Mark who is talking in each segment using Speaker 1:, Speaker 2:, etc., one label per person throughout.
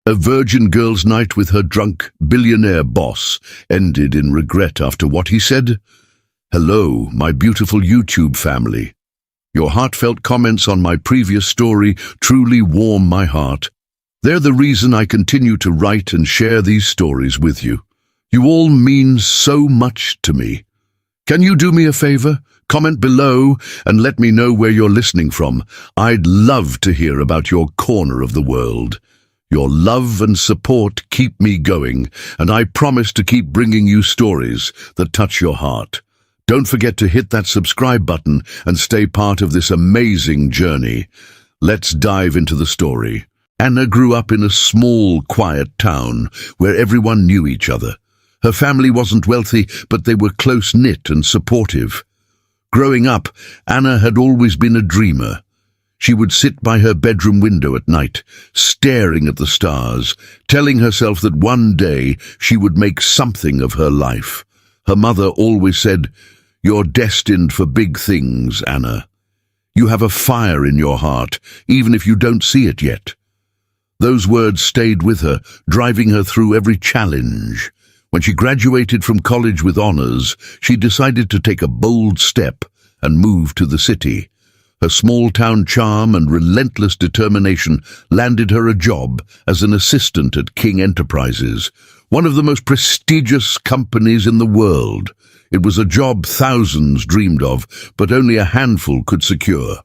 Speaker 1: A virgin girl's night with her drunk billionaire boss ended in regret after what he said. Hello, my beautiful YouTube family. Your heartfelt comments on my previous story truly warm my heart. They're the reason I continue to write and share these stories with you. You all mean so much to me. Can you do me a favor? Comment below and let me know where you're listening from. I'd love to hear about your corner of the world. Your love and support keep me going, and I promise to keep bringing you stories that touch your heart. Don't forget to hit that subscribe button and stay part of this amazing journey. Let's dive into the story. Anna grew up in a small, quiet town where everyone knew each other. Her family wasn't wealthy, but they were close-knit and supportive. Growing up, Anna had always been a dreamer. She would sit by her bedroom window at night, staring at the stars, telling herself that one day she would make something of her life. Her mother always said, "You're destined for big things, Anna. You have a fire in your heart, even if you don't see it yet." Those words stayed with her, driving her through every challenge. When she graduated from college with honors, she decided to take a bold step and move to the city. Her small-town charm and relentless determination landed her a job as an assistant at King Enterprises, one of the most prestigious companies in the world. It was a job thousands dreamed of, but only a handful could secure.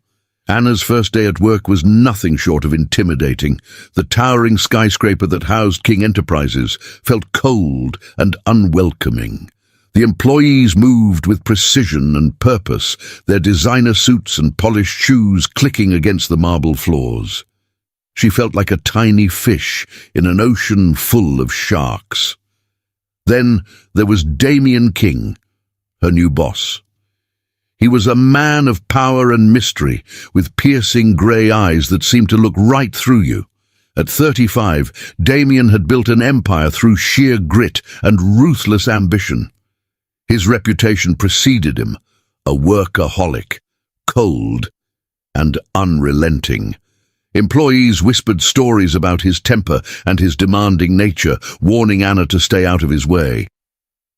Speaker 1: Anna's first day at work was nothing short of intimidating. The towering skyscraper that housed King Enterprises felt cold and unwelcoming. The employees moved with precision and purpose, their designer suits and polished shoes clicking against the marble floors. She felt like a tiny fish in an ocean full of sharks. Then there was Damien King, her new boss. He was a man of power and mystery, with piercing grey eyes that seemed to look right through you. At 35, Damien had built an empire through sheer grit and ruthless ambition. His reputation preceded him, a workaholic, cold and unrelenting. Employees whispered stories about his temper and his demanding nature, warning Anna to stay out of his way.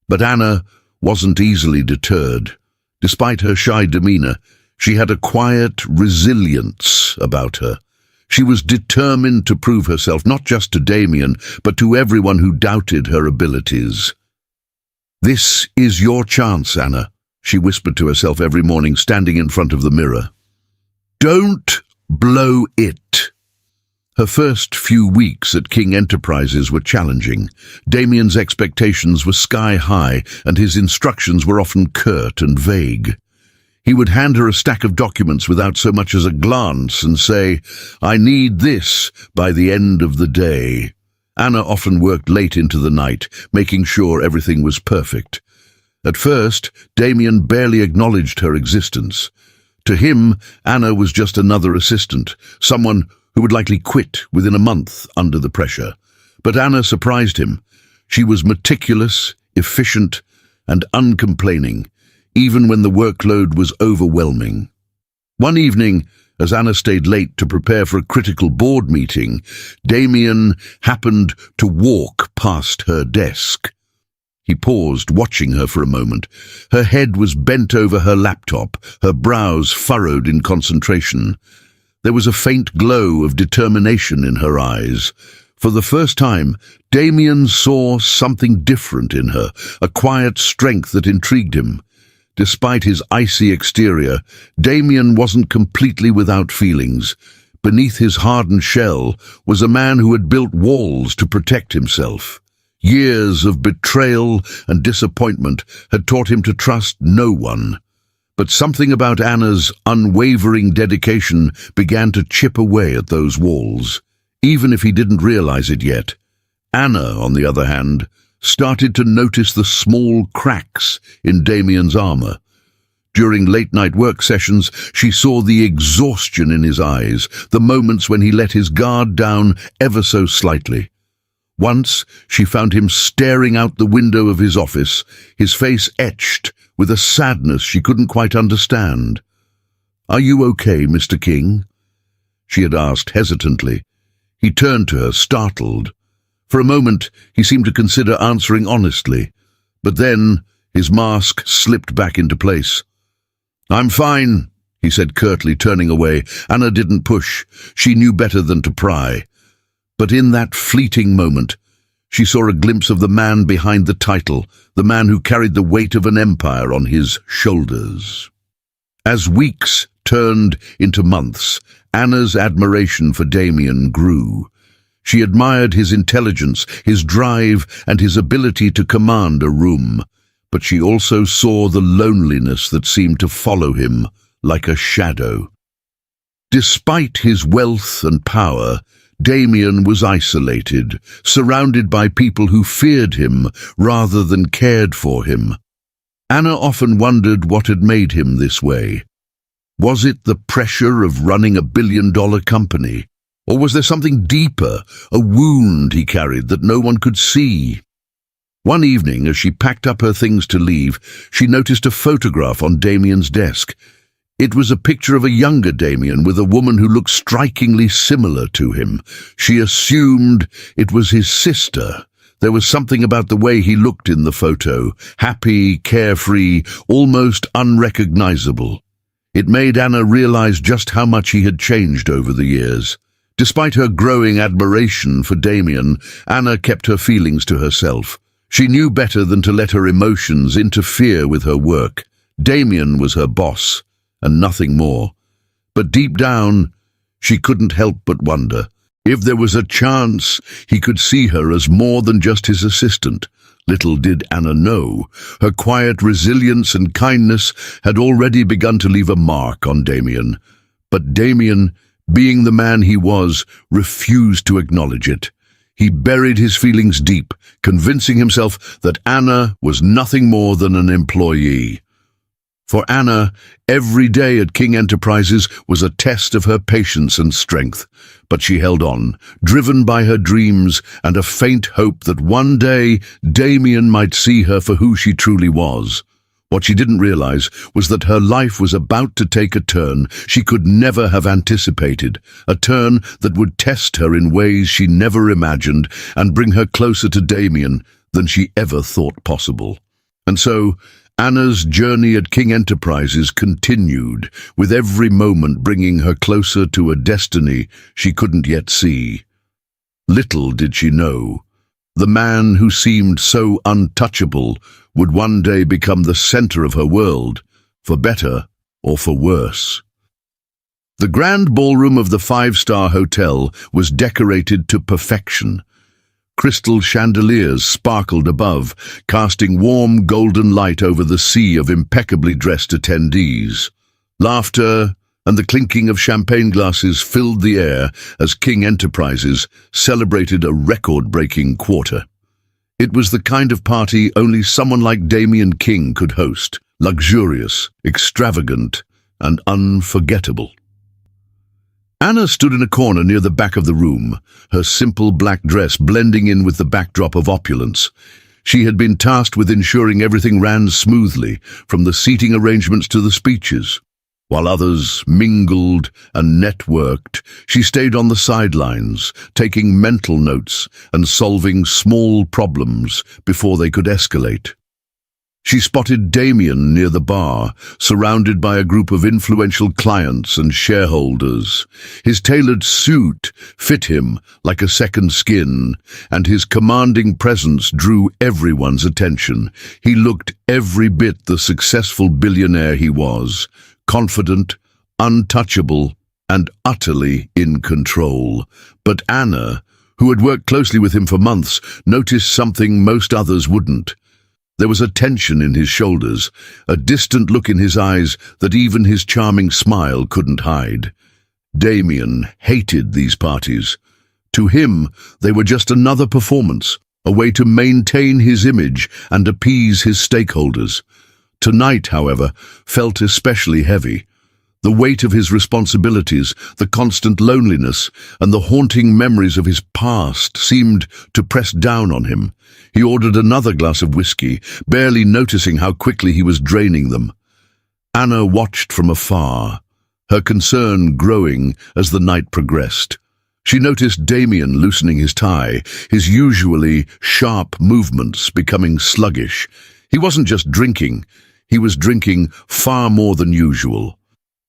Speaker 1: But Anna wasn't easily deterred. Despite her shy demeanor, she had a quiet resilience about her. She was determined to prove herself not just to Damien, but to everyone who doubted her abilities. "This is your chance, Anna," she whispered to herself every morning, standing in front of the mirror. "Don't blow it." Her first few weeks at King Enterprises were challenging. Damien's expectations were sky-high, and his instructions were often curt and vague. He would hand her a stack of documents without so much as a glance and say, "I need this by the end of the day." Anna often worked late into the night, making sure everything was perfect. At first, Damien barely acknowledged her existence. To him, Anna was just another assistant, someone who would likely quit within a month under the pressure. But Anna surprised him. She was meticulous, efficient, and uncomplaining, even when the workload was overwhelming. One evening, as Anna stayed late to prepare for a critical board meeting, Damien happened to walk past her desk. He paused, watching her for a moment. Her head was bent over her laptop, her brows furrowed in concentration. There was a faint glow of determination in her eyes. For the first time, Damien saw something different in her, a quiet strength that intrigued him. Despite his icy exterior, Damien wasn't completely without feelings. Beneath his hardened shell was a man who had built walls to protect himself. Years of betrayal and disappointment had taught him to trust no one. But something about Anna's unwavering dedication began to chip away at those walls, even if he didn't realize it yet. Anna, on the other hand, started to notice the small cracks in Damien's armor. During late-night work sessions, she saw the exhaustion in his eyes, the moments when he let his guard down ever so slightly. Once, she found him staring out the window of his office, his face etched with a sadness she couldn't quite understand. "Are you okay, Mr. King?" she had asked hesitantly. He turned to her, startled. For a moment, he seemed to consider answering honestly, but then his mask slipped back into place. "I'm fine," he said curtly, turning away. Anna didn't push. She knew better than to pry. But in that fleeting moment, she saw a glimpse of the man behind the title, the man who carried the weight of an empire on his shoulders. As weeks turned into months, Anna's admiration for Damien grew. She admired his intelligence, his drive, and his ability to command a room. But she also saw the loneliness that seemed to follow him like a shadow. Despite his wealth and power, Damien was isolated, surrounded by people who feared him rather than cared for him. Anna often wondered what had made him this way. Was it the pressure of running a billion-dollar company? Or was there something deeper, a wound he carried that no one could see? One evening, as she packed up her things to leave, she noticed a photograph on Damien's desk. It was a picture of a younger Damien with a woman who looked strikingly similar to him. She assumed it was his sister. There was something about the way he looked in the photo, happy, carefree, almost unrecognizable. It made Anna realize just how much he had changed over the years. Despite her growing admiration for Damien, Anna kept her feelings to herself. She knew better than to let her emotions interfere with her work. Damien was her boss, and nothing more. But deep down, she couldn't help but wonder. If there was a chance, he could see her as more than just his assistant. Little did Anna know, her quiet resilience and kindness had already begun to leave a mark on Damien. But Damien, being the man he was, refused to acknowledge it. He buried his feelings deep, convincing himself that Anna was nothing more than an employee. For Anna, every day at King Enterprises was a test of her patience and strength. But she held on, driven by her dreams and a faint hope that one day Damien might see her for who she truly was. What she didn't realize was that her life was about to take a turn she could never have anticipated, a turn that would test her in ways she never imagined and bring her closer to Damien than she ever thought possible. And so, Anna's journey at King Enterprises continued, with every moment bringing her closer to a destiny she couldn't yet see. Little did she know, the man who seemed so untouchable would one day become the center of her world, for better or for worse. The grand ballroom of the five-star hotel was decorated to perfection. Crystal chandeliers sparkled above, casting warm golden light over the sea of impeccably dressed attendees. Laughter and the clinking of champagne glasses filled the air as King Enterprises celebrated a record-breaking quarter. It was the kind of party only someone like Damien King could host, luxurious, extravagant, and unforgettable. Anna stood in a corner near the back of the room, her simple black dress blending in with the backdrop of opulence. She had been tasked with ensuring everything ran smoothly, from the seating arrangements to the speeches. While others mingled and networked, she stayed on the sidelines, taking mental notes and solving small problems before they could escalate. She spotted Damien near the bar, surrounded by a group of influential clients and shareholders. His tailored suit fit him like a second skin, and his commanding presence drew everyone's attention. He looked every bit the successful billionaire he was, confident, untouchable, and utterly in control. But Anna, who had worked closely with him for months, noticed something most others wouldn't. There was a tension in his shoulders, a distant look in his eyes that even his charming smile couldn't hide. Damien hated these parties. To him, they were just another performance, a way to maintain his image and appease his stakeholders. Tonight, however, felt especially heavy. The weight of his responsibilities, the constant loneliness, and the haunting memories of his past seemed to press down on him. He ordered another glass of whiskey, barely noticing how quickly he was draining them. Anna watched from afar, her concern growing as the night progressed. She noticed Damien loosening his tie, his usually sharp movements becoming sluggish. He wasn't just drinking, he was drinking far more than usual.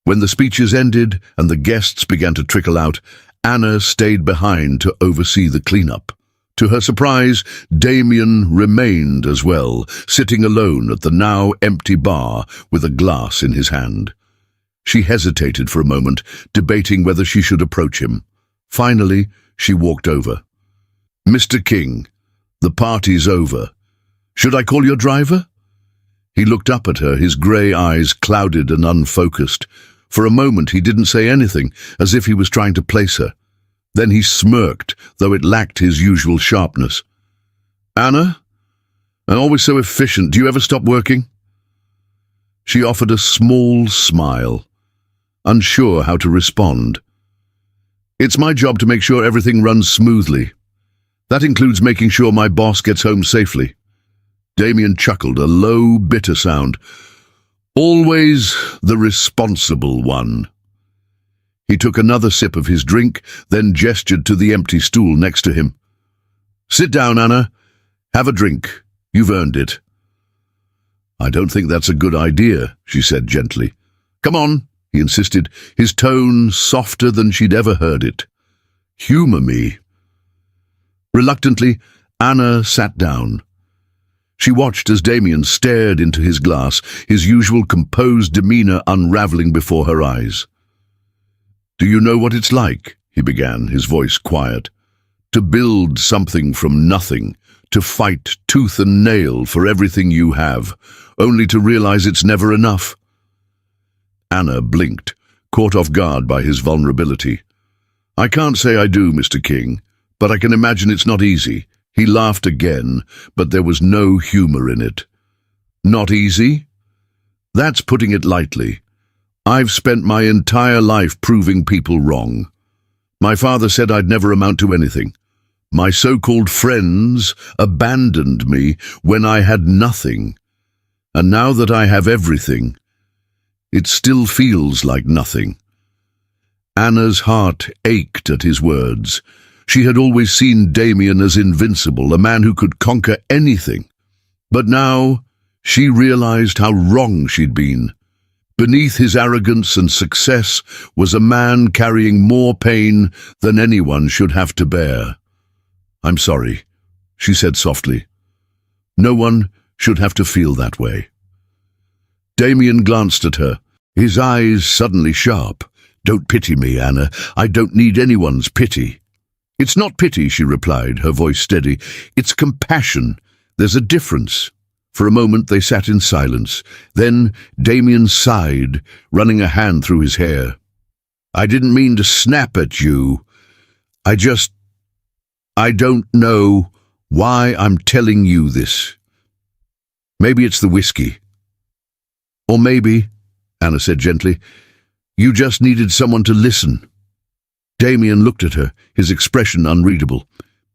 Speaker 1: When the speeches ended and the guests began to trickle out, Anna stayed behind to oversee the cleanup. To her surprise, Damien remained as well, sitting alone at the now empty bar with a glass in his hand. She hesitated for a moment, debating whether she should approach him. Finally, she walked over. "Mr. King, the party's over. Should I call your driver?" He looked up at her, his grey eyes clouded and unfocused. For a moment he didn't say anything, as if he was trying to place her. Then he smirked, though it lacked his usual sharpness. "Anna? I'm always so efficient. Do you ever stop working?" She offered a small smile, unsure how to respond. "It's my job to make sure everything runs smoothly. That includes making sure my boss gets home safely." Damien chuckled, a low, bitter sound. "Always the responsible one." He took another sip of his drink, then gestured to the empty stool next to him. "Sit down, Anna. Have a drink. You've earned it." "I don't think that's a good idea," she said gently. "Come on," he insisted, his tone softer than she'd ever heard it. "Humor me." Reluctantly, Anna sat down. She watched as Damien stared into his glass, his usual composed demeanor unraveling before her eyes. "Do you know what it's like?" he began, his voice quiet. "To build something from nothing, to fight tooth and nail for everything you have, only to realize it's never enough." Anna blinked, caught off guard by his vulnerability. "I can't say I do, Mr. King, but I can imagine it's not easy." He laughed again, but there was no humor in it. "Not easy? That's putting it lightly. I've spent my entire life proving people wrong. My father said I'd never amount to anything. My so-called friends abandoned me when I had nothing. And now that I have everything, it still feels like nothing." Anna's heart ached at his words. She had always seen Damien as invincible, a man who could conquer anything. But now she realized how wrong she'd been. Beneath his arrogance and success was a man carrying more pain than anyone should have to bear. "I'm sorry," she said softly. "No one should have to feel that way." Damien glanced at her, his eyes suddenly sharp. "Don't pity me, Anna. I don't need anyone's pity." "It's not pity," she replied, her voice steady. "It's compassion. There's a difference." For a moment they sat in silence. Then Damien sighed, running a hand through his hair. "I didn't mean to snap at you. I don't know why I'm telling you this. Maybe it's the whiskey. Or maybe," Anna said gently, "you just needed someone to listen." Damien looked at her, his expression unreadable.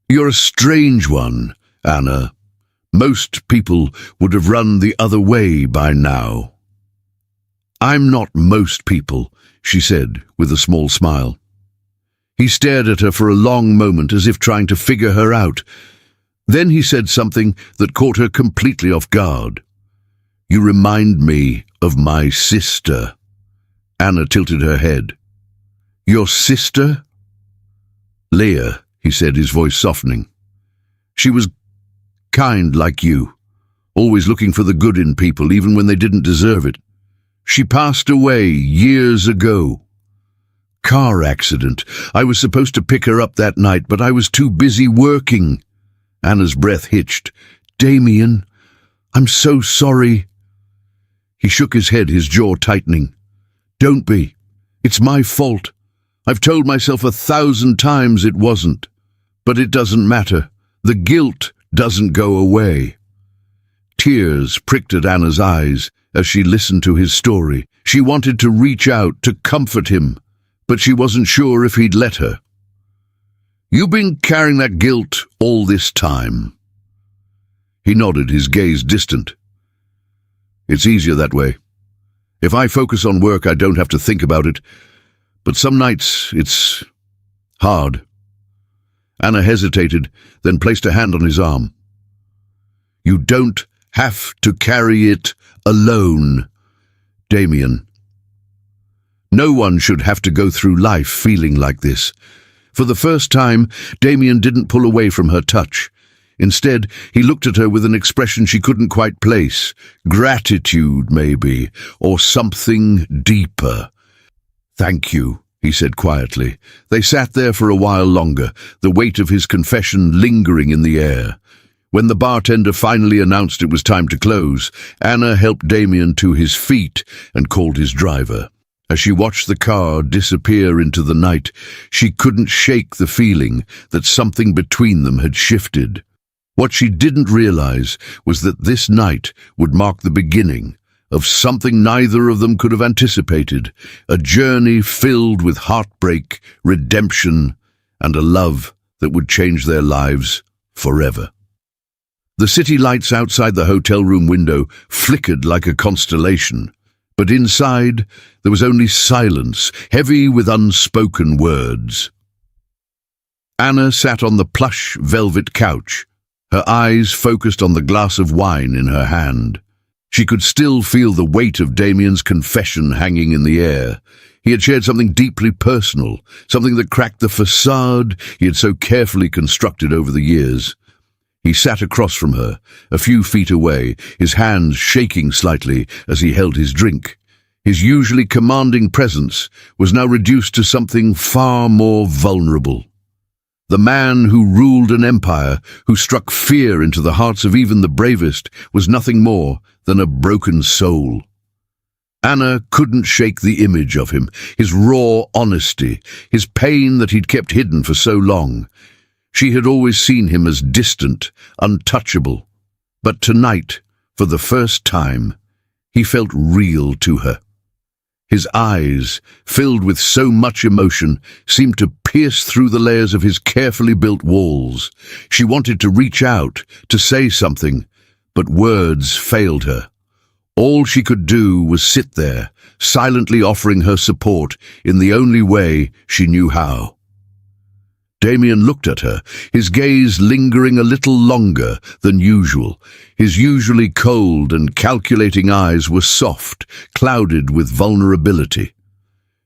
Speaker 1: "You're a strange one, Anna. Most people would have run the other way by now." "I'm not most people," she said, with a small smile. He stared at her for a long moment, as if trying to figure her out. Then he said something that caught her completely off guard. "You remind me of my sister." Anna tilted her head. "Your sister?" "Leah," he said, his voice softening. "She was kind like you, always looking for the good in people, even when they didn't deserve it. She passed away years ago. Car accident. I was supposed to pick her up that night, but I was too busy working." Anna's breath hitched. "Damien, I'm so sorry." He shook his head, his jaw tightening. "Don't be. It's my fault. I've told myself 1,000 times it wasn't. But it doesn't matter. The guilt doesn't go away." Tears pricked at Anna's eyes as she listened to his story. She wanted to reach out to comfort him, but she wasn't sure if he'd let her. "You've been carrying that guilt all this time." He nodded, his gaze distant. "It's easier that way. If I focus on work, I don't have to think about it. But some nights, it's hard." Anna hesitated, then placed a hand on his arm. "You don't have to carry it alone, Damien. No one should have to go through life feeling like this." For the first time, Damien didn't pull away from her touch. Instead, he looked at her with an expression she couldn't quite place. Gratitude, maybe, or something deeper. "Thank you," he said quietly. They sat there for a while longer, the weight of his confession lingering in the air. When the bartender finally announced it was time to close, Anna helped Damien to his feet and called his driver. As she watched the car disappear into the night, she couldn't shake the feeling that something between them had shifted. What she didn't realize was that this night would mark the beginning of something neither of them could have anticipated, a journey filled with heartbreak, redemption, and a love that would change their lives forever. The city lights outside the hotel room window flickered like a constellation, but inside there was only silence, heavy with unspoken words. Anna sat on the plush velvet couch, her eyes focused on the glass of wine in her hand. She could still feel the weight of Damien's confession hanging in the air. He had shared something deeply personal, something that cracked the facade he had so carefully constructed over the years. He sat across from her, a few feet away, his hands shaking slightly as he held his drink. His usually commanding presence was now reduced to something far more vulnerable. The man who ruled an empire, who struck fear into the hearts of even the bravest, was nothing more than a broken soul. Anna couldn't shake the image of him, his raw honesty, his pain that he'd kept hidden for so long. She had always seen him as distant, untouchable. But tonight, for the first time, he felt real to her. His eyes, filled with so much emotion, seemed to pierce through the layers of his carefully built walls. She wanted to reach out, to say something, but words failed her. All she could do was sit there, silently offering her support in the only way she knew how. Damien looked at her, his gaze lingering a little longer than usual. His usually cold and calculating eyes were soft, clouded with vulnerability.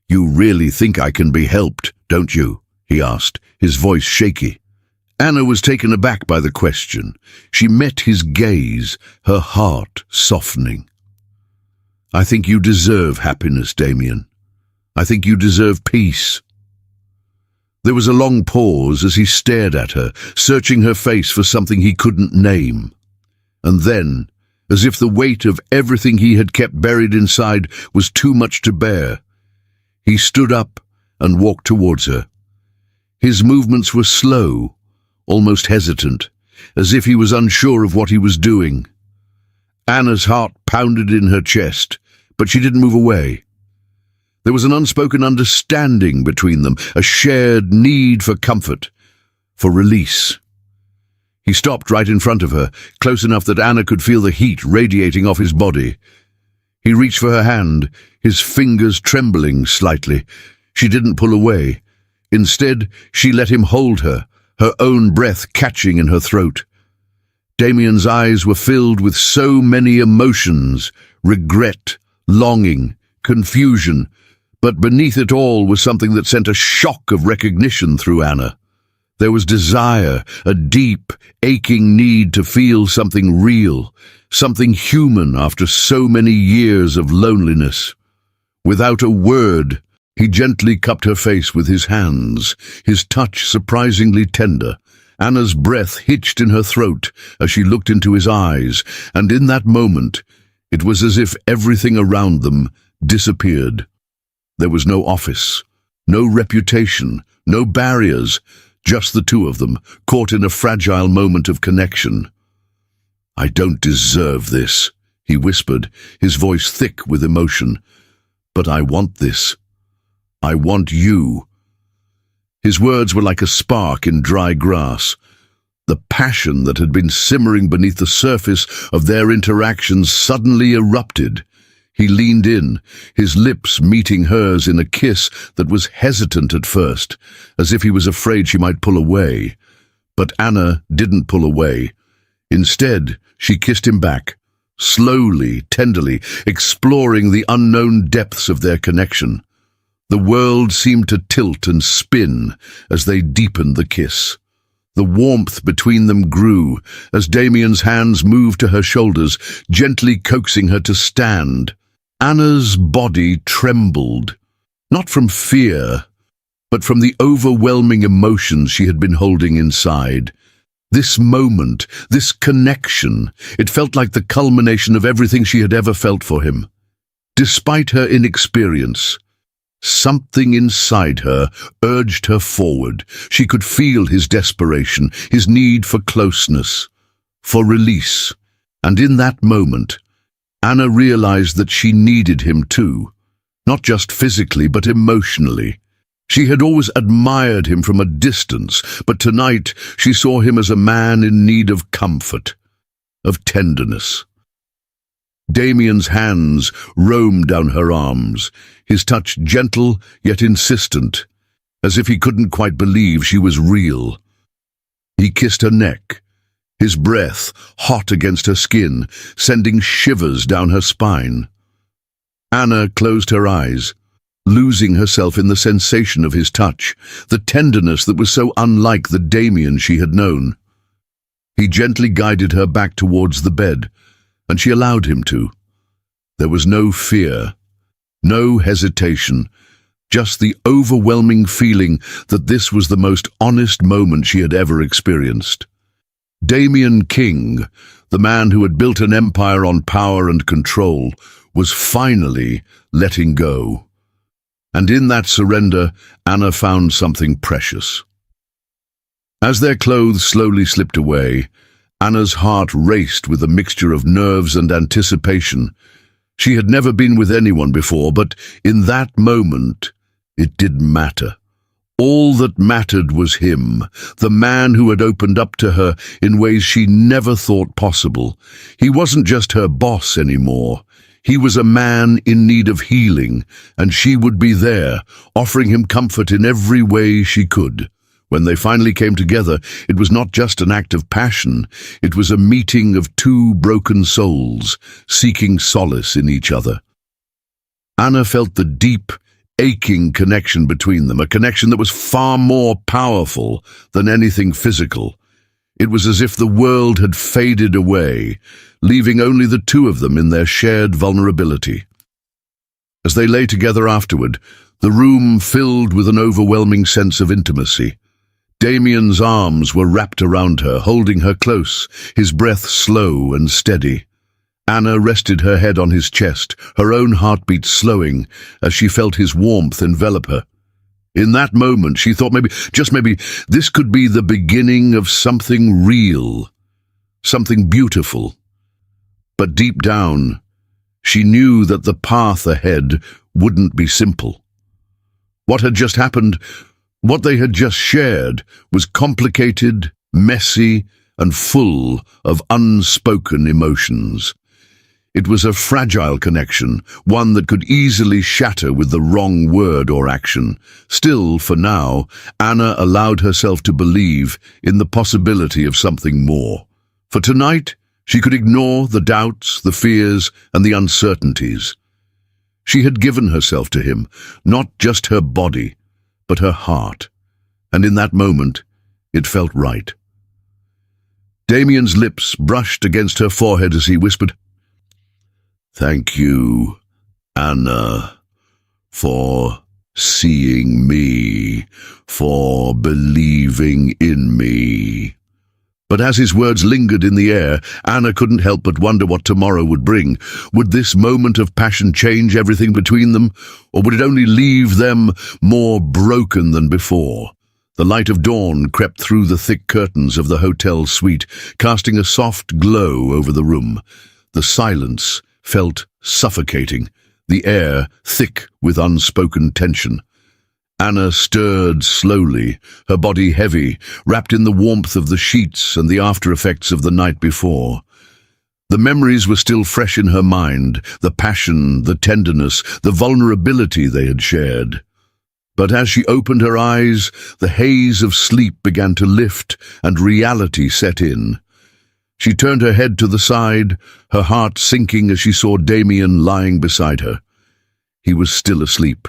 Speaker 1: "You really think I can be helped, don't you?" he asked, his voice shaky. Anna was taken aback by the question. She met his gaze, her heart softening. "I think you deserve happiness, Damien. I think you deserve peace." There was a long pause as he stared at her, searching her face for something he couldn't name. And then, as if the weight of everything he had kept buried inside was too much to bear, he stood up and walked towards her. His movements were slow, almost hesitant, as if he was unsure of what he was doing. Anna's heart pounded in her chest, but she didn't move away. There was an unspoken understanding between them, a shared need for comfort, for release. He stopped right in front of her, close enough that Anna could feel the heat radiating off his body. He reached for her hand, his fingers trembling slightly. She didn't pull away. Instead, she let him hold her, her own breath catching in her throat. Damien's eyes were filled with so many emotions, regret, longing, confusion, but beneath it all was something that sent a shock of recognition through Anna. There was desire, a deep, aching need to feel something real, something human after so many years of loneliness. Without a word, he gently cupped her face with his hands, his touch surprisingly tender. Anna's breath hitched in her throat as she looked into his eyes, and in that moment, it was as if everything around them disappeared. There was no office, no reputation, no barriers, just the two of them, caught in a fragile moment of connection. "I don't deserve this," he whispered, his voice thick with emotion. "But I want this. I want you." His words were like a spark in dry grass. The passion that had been simmering beneath the surface of their interactions suddenly erupted. He leaned in, his lips meeting hers in a kiss that was hesitant at first, as if he was afraid she might pull away. But Anna didn't pull away. Instead, she kissed him back, slowly, tenderly, exploring the unknown depths of their connection. The world seemed to tilt and spin as they deepened the kiss. The warmth between them grew as Damien's hands moved to her shoulders, gently coaxing her to stand. Anna's body trembled, not from fear, but from the overwhelming emotions she had been holding inside. This moment, this connection, it felt like the culmination of everything she had ever felt for him. Despite her inexperience, something inside her urged her forward. She could feel his desperation, his need for closeness, for release. And in that moment, Anna realized that she needed him too, not just physically but emotionally. She had always admired him from a distance, but tonight she saw him as a man in need of comfort, of tenderness. Damien's hands roamed down her arms, his touch gentle yet insistent, as if he couldn't quite believe she was real. He kissed her neck, his breath hot against her skin, sending shivers down her spine. Anna closed her eyes, losing herself in the sensation of his touch, the tenderness that was so unlike the Damien she had known. He gently guided her back towards the bed, and she allowed him to. There was no fear, no hesitation, just the overwhelming feeling that this was the most honest moment she had ever experienced. Damien King, the man who had built an empire on power and control, was finally letting go. And in that surrender, Anna found something precious. As their clothes slowly slipped away, Anna's heart raced with a mixture of nerves and anticipation. She had never been with anyone before, but in that moment, it didn't matter. All that mattered was him, the man who had opened up to her in ways she never thought possible. He wasn't just her boss anymore. He was a man in need of healing, and she would be there, offering him comfort in every way she could. When they finally came together, it was not just an act of passion, it was a meeting of two broken souls, seeking solace in each other. Anna felt the deep, aching connection between them, a connection that was far more powerful than anything physical. It was as if the world had faded away, leaving only the two of them in their shared vulnerability. As they lay together afterward, the room filled with an overwhelming sense of intimacy. Damien's arms were wrapped around her, holding her close, his breath slow and steady. Anna rested her head on his chest, her own heartbeat slowing as she felt his warmth envelop her. In that moment, she thought just maybe, this could be the beginning of something real, something beautiful. But deep down, she knew that the path ahead wouldn't be simple. What had just happened, what they had just shared, was complicated, messy, and full of unspoken emotions. It was a fragile connection, one that could easily shatter with the wrong word or action. Still, for now, Anna allowed herself to believe in the possibility of something more. For tonight, she could ignore the doubts, the fears, and the uncertainties. She had given herself to him, not just her body, but her heart. And in that moment, it felt right. Damien's lips brushed against her forehead as he whispered, "Thank you, Anna, for seeing me, for believing in me." But as his words lingered in the air, Anna couldn't help but wonder what tomorrow would bring. Would this moment of passion change everything between them, or would it only leave them more broken than before? The light of dawn crept through the thick curtains of the hotel suite, casting a soft glow over the room. The silence felt suffocating, the air thick with unspoken tension. Anna stirred slowly, her body heavy, wrapped in the warmth of the sheets and the after-effects of the night before. The memories were still fresh in her mind, the passion, the tenderness, the vulnerability they had shared. But as she opened her eyes, the haze of sleep began to lift and reality set in. She turned her head to the side, her heart sinking as she saw Damien lying beside her. He was still asleep,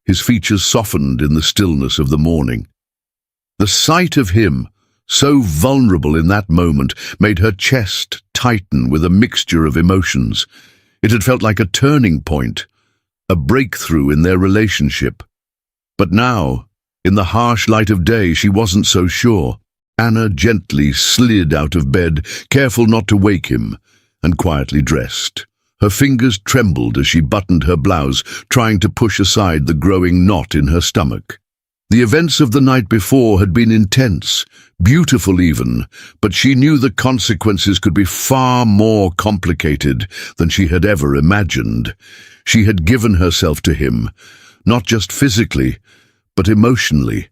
Speaker 1: his features softened in the stillness of the morning. The sight of him, so vulnerable in that moment, made her chest tighten with a mixture of emotions. It had felt like a turning point, a breakthrough in their relationship. But now, in the harsh light of day, she wasn't so sure. Anna gently slid out of bed, careful not to wake him, and quietly dressed. Her fingers trembled as she buttoned her blouse, trying to push aside the growing knot in her stomach. The events of the night before had been intense, beautiful even, but she knew the consequences could be far more complicated than she had ever imagined. She had given herself to him, not just physically, but emotionally.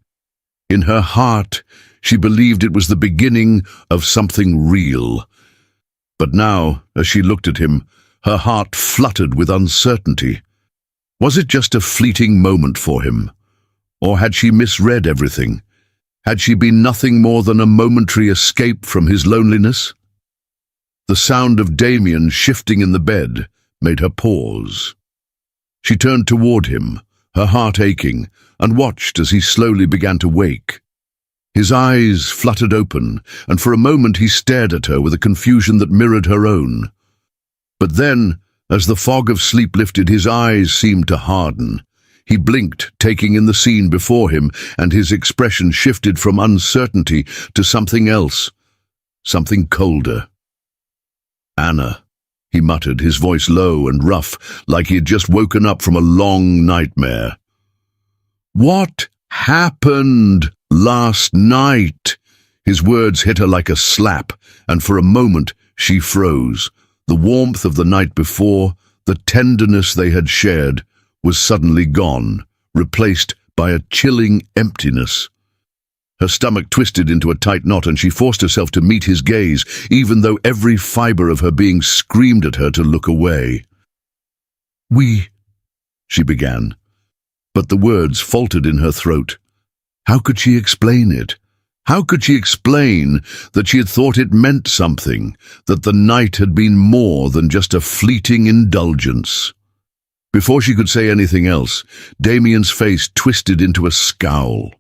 Speaker 1: In her heart, she believed it was the beginning of something real. But now, as she looked at him, her heart fluttered with uncertainty. Was it just a fleeting moment for him? Or had she misread everything? Had she been nothing more than a momentary escape from his loneliness? The sound of Damien shifting in the bed made her pause. She turned toward him, her heart aching, and watched as he slowly began to wake. His eyes fluttered open, and for a moment he stared at her with a confusion that mirrored her own. But then, as the fog of sleep lifted, his eyes seemed to harden. He blinked, taking in the scene before him, and his expression shifted from uncertainty to something else, something colder. "Anna," he muttered, his voice low and rough, like he had just woken up from a long nightmare. "What happened last night?" His words hit her like a slap, and for a moment she froze. The warmth of the night before, the tenderness they had shared, was suddenly gone, replaced by a chilling emptiness. Her stomach twisted into a tight knot, and she forced herself to meet his gaze, even though every fiber of her being screamed at her to look away. She began, but the words faltered in her throat. How could she explain it? How could she explain that she had thought it meant something, that the night had been more than just a fleeting indulgence? Before she could say anything else, Damien's face twisted into a scowl.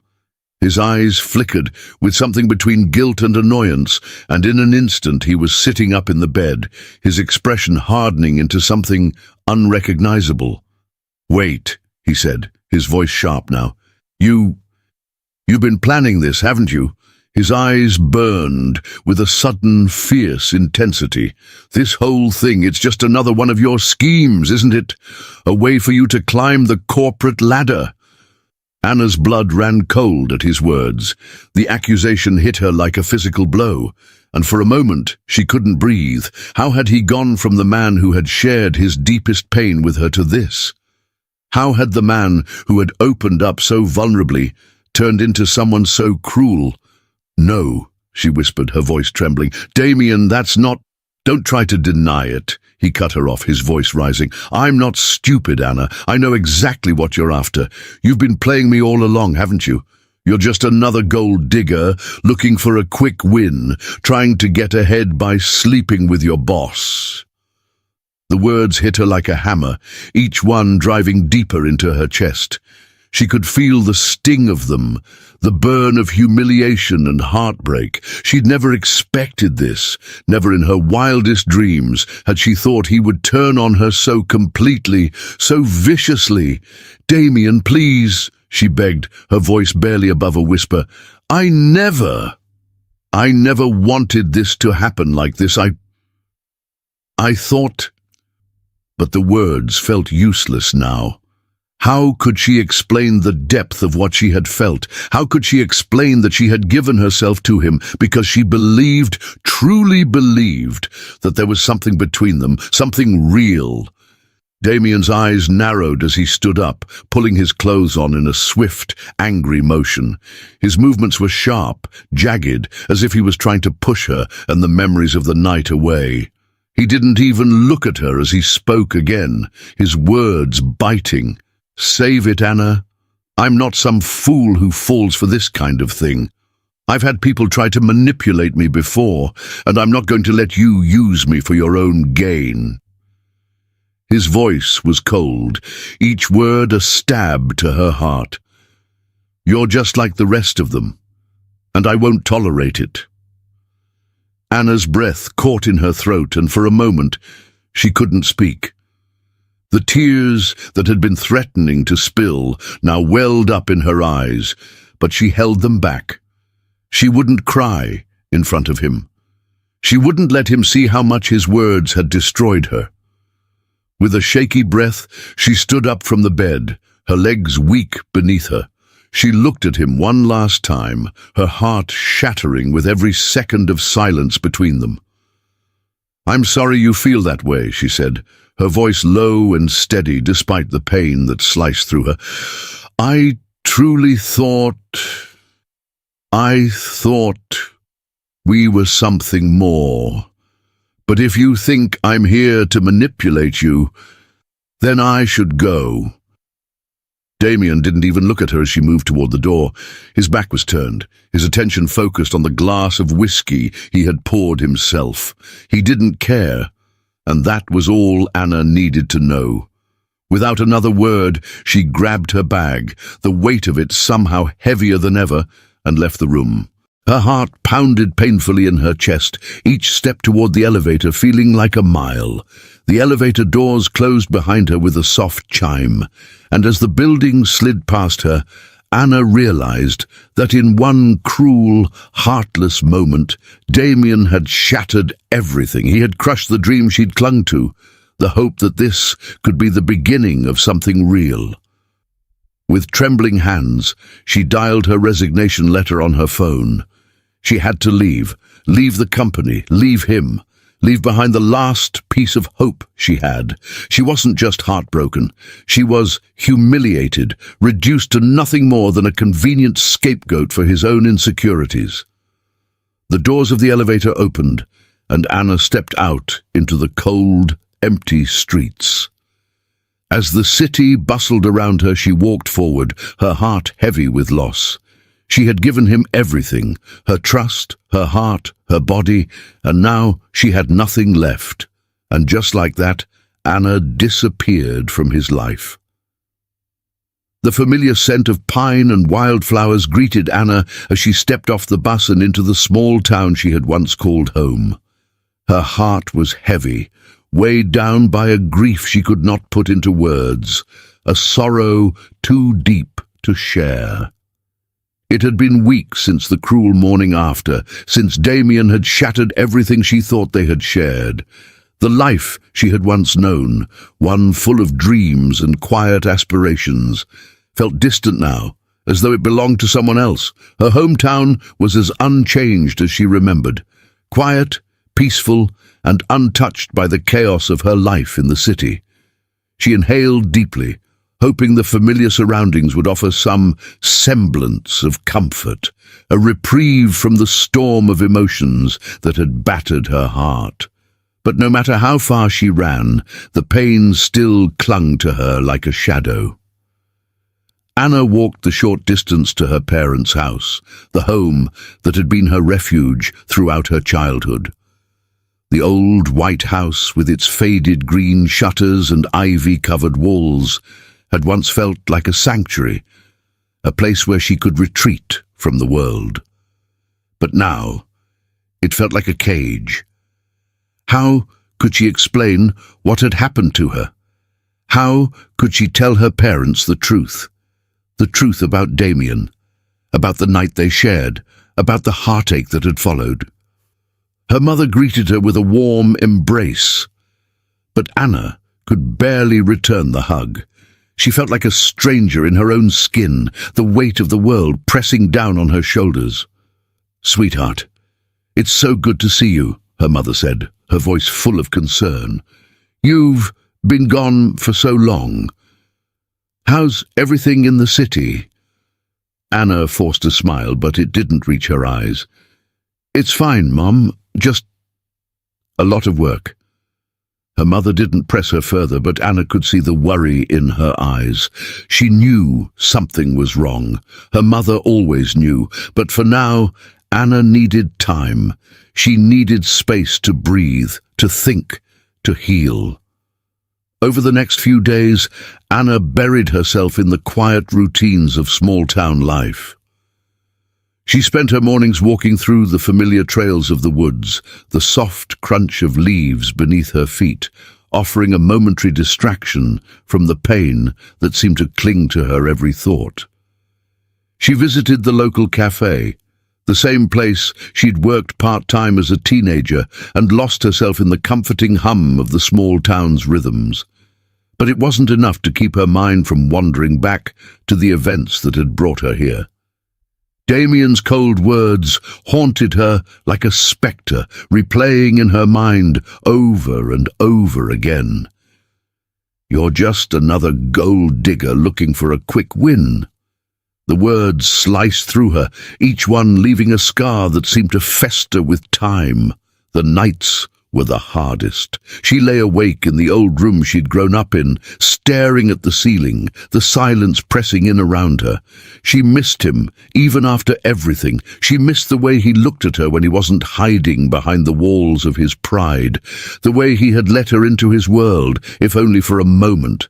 Speaker 1: His eyes flickered with something between guilt and annoyance, and in an instant he was sitting up in the bed, his expression hardening into something unrecognizable. "Wait," he said, his voice sharp now. You've been planning this, haven't you?" His eyes burned with a sudden, fierce intensity. "This whole thing, it's just another one of your schemes, isn't it? A way for you to climb the corporate ladder." Anna's blood ran cold at his words. The accusation hit her like a physical blow, and for a moment she couldn't breathe. How had he gone from the man who had shared his deepest pain with her to this? How had the man who had opened up so vulnerably turned into someone so cruel? "No," she whispered, her voice trembling. "Damien, that's not—" "Don't try to deny it," he cut her off, his voice rising. "I'm not stupid, Anna. I know exactly what you're after. You've been playing me all along, haven't you? You're just another gold digger, looking for a quick win, trying to get ahead by sleeping with your boss." The words hit her like a hammer, each one driving deeper into her chest. She could feel the sting of them, the burn of humiliation and heartbreak. She'd never expected this. Never in her wildest dreams had she thought he would turn on her so completely, so viciously. "Damien, please," she begged, her voice barely above a whisper. I never wanted this to happen like this. I thought..." But the words felt useless now. How could she explain the depth of what she had felt? How could she explain that she had given herself to him because she believed, truly believed, that there was something between them, something real? Damien's eyes narrowed as he stood up, pulling his clothes on in a swift, angry motion. His movements were sharp, jagged, as if he was trying to push her and the memories of the night away. He didn't even look at her as he spoke again, his words biting. "Save it, Anna. I'm not some fool who falls for this kind of thing. I've had people try to manipulate me before, and I'm not going to let you use me for your own gain." His voice was cold, each word a stab to her heart. "You're just like the rest of them, and I won't tolerate it." Anna's breath caught in her throat, and for a moment she couldn't speak. The tears that had been threatening to spill now welled up in her eyes, but she held them back. She wouldn't cry in front of him. She wouldn't let him see how much his words had destroyed her. With a shaky breath, she stood up from the bed, her legs weak beneath her. She looked at him one last time, her heart shattering with every second of silence between them. "I'm sorry you feel that way," she said, her voice low and steady despite the pain that sliced through her. I thought we were something more. But if you think I'm here to manipulate you, then I should go." Damien didn't even look at her as she moved toward the door. His back was turned, his attention focused on the glass of whiskey he had poured himself. He didn't care, and that was all Anna needed to know. Without another word, she grabbed her bag, the weight of it somehow heavier than ever, and left the room. Her heart pounded painfully in her chest, each step toward the elevator feeling like a mile. The elevator doors closed behind her with a soft chime, and as the building slid past her, Anna realized that in one cruel, heartless moment, Damien had shattered everything. He had crushed the dream she'd clung to, the hope that this could be the beginning of something real. With trembling hands, she dialed her resignation letter on her phone. She had to leave the company, leave him, leave behind the last piece of hope she had. She wasn't just heartbroken. She was humiliated, reduced to nothing more than a convenient scapegoat for his own insecurities. The doors of the elevator opened, and Anna stepped out into the cold, empty streets. As the city bustled around her, she walked forward, her heart heavy with loss. She had given him everything, her trust, her heart, her body, and now she had nothing left. And just like that, Anna disappeared from his life. The familiar scent of pine and wildflowers greeted Anna as she stepped off the bus and into the small town she had once called home. Her heart was heavy, weighed down by a grief she could not put into words, a sorrow too deep to share. It had been weeks since the cruel morning after, since Damien had shattered everything she thought they had shared. The life she had once known, one full of dreams and quiet aspirations, felt distant now, as though it belonged to someone else. Her hometown was as unchanged as she remembered, quiet, peaceful, and untouched by the chaos of her life in the city. She inhaled deeply, hoping the familiar surroundings would offer some semblance of comfort, a reprieve from the storm of emotions that had battered her heart. But no matter how far she ran, the pain still clung to her like a shadow. Anna walked the short distance to her parents' house, the home that had been her refuge throughout her childhood. The old white house, with its faded green shutters and ivy-covered walls, had once felt like a sanctuary, a place where she could retreat from the world. But now, it felt like a cage. How could she explain what had happened to her? How could she tell her parents the truth about Damien, about the night they shared, about the heartache that had followed? Her mother greeted her with a warm embrace, but Anna could barely return the hug. She felt like a stranger in her own skin, the weight of the world pressing down on her shoulders. "Sweetheart, it's so good to see you," her mother said, her voice full of concern. "You've been gone for so long. How's everything in the city?" Anna forced a smile, but it didn't reach her eyes. "It's fine, Mom. Just a lot of work." Her mother didn't press her further, but Anna could see the worry in her eyes. She knew something was wrong. Her mother always knew, but for now, Anna needed time. She needed space to breathe, to think, to heal. Over the next few days, Anna buried herself in the quiet routines of small-town life. She spent her mornings walking through the familiar trails of the woods, the soft crunch of leaves beneath her feet, offering a momentary distraction from the pain that seemed to cling to her every thought. She visited the local cafe, the same place she'd worked part-time as a teenager, and lost herself in the comforting hum of the small town's rhythms. But it wasn't enough to keep her mind from wandering back to the events that had brought her here. Damien's cold words haunted her like a spectre, replaying in her mind over and over again. "You're just another gold digger looking for a quick win." The words sliced through her, each one leaving a scar that seemed to fester with time. The nights were the hardest. She lay awake in the old room she'd grown up in, staring at the ceiling, the silence pressing in around her. She missed him, even after everything. She missed the way he looked at her when he wasn't hiding behind the walls of his pride, the way he had let her into his world, if only for a moment.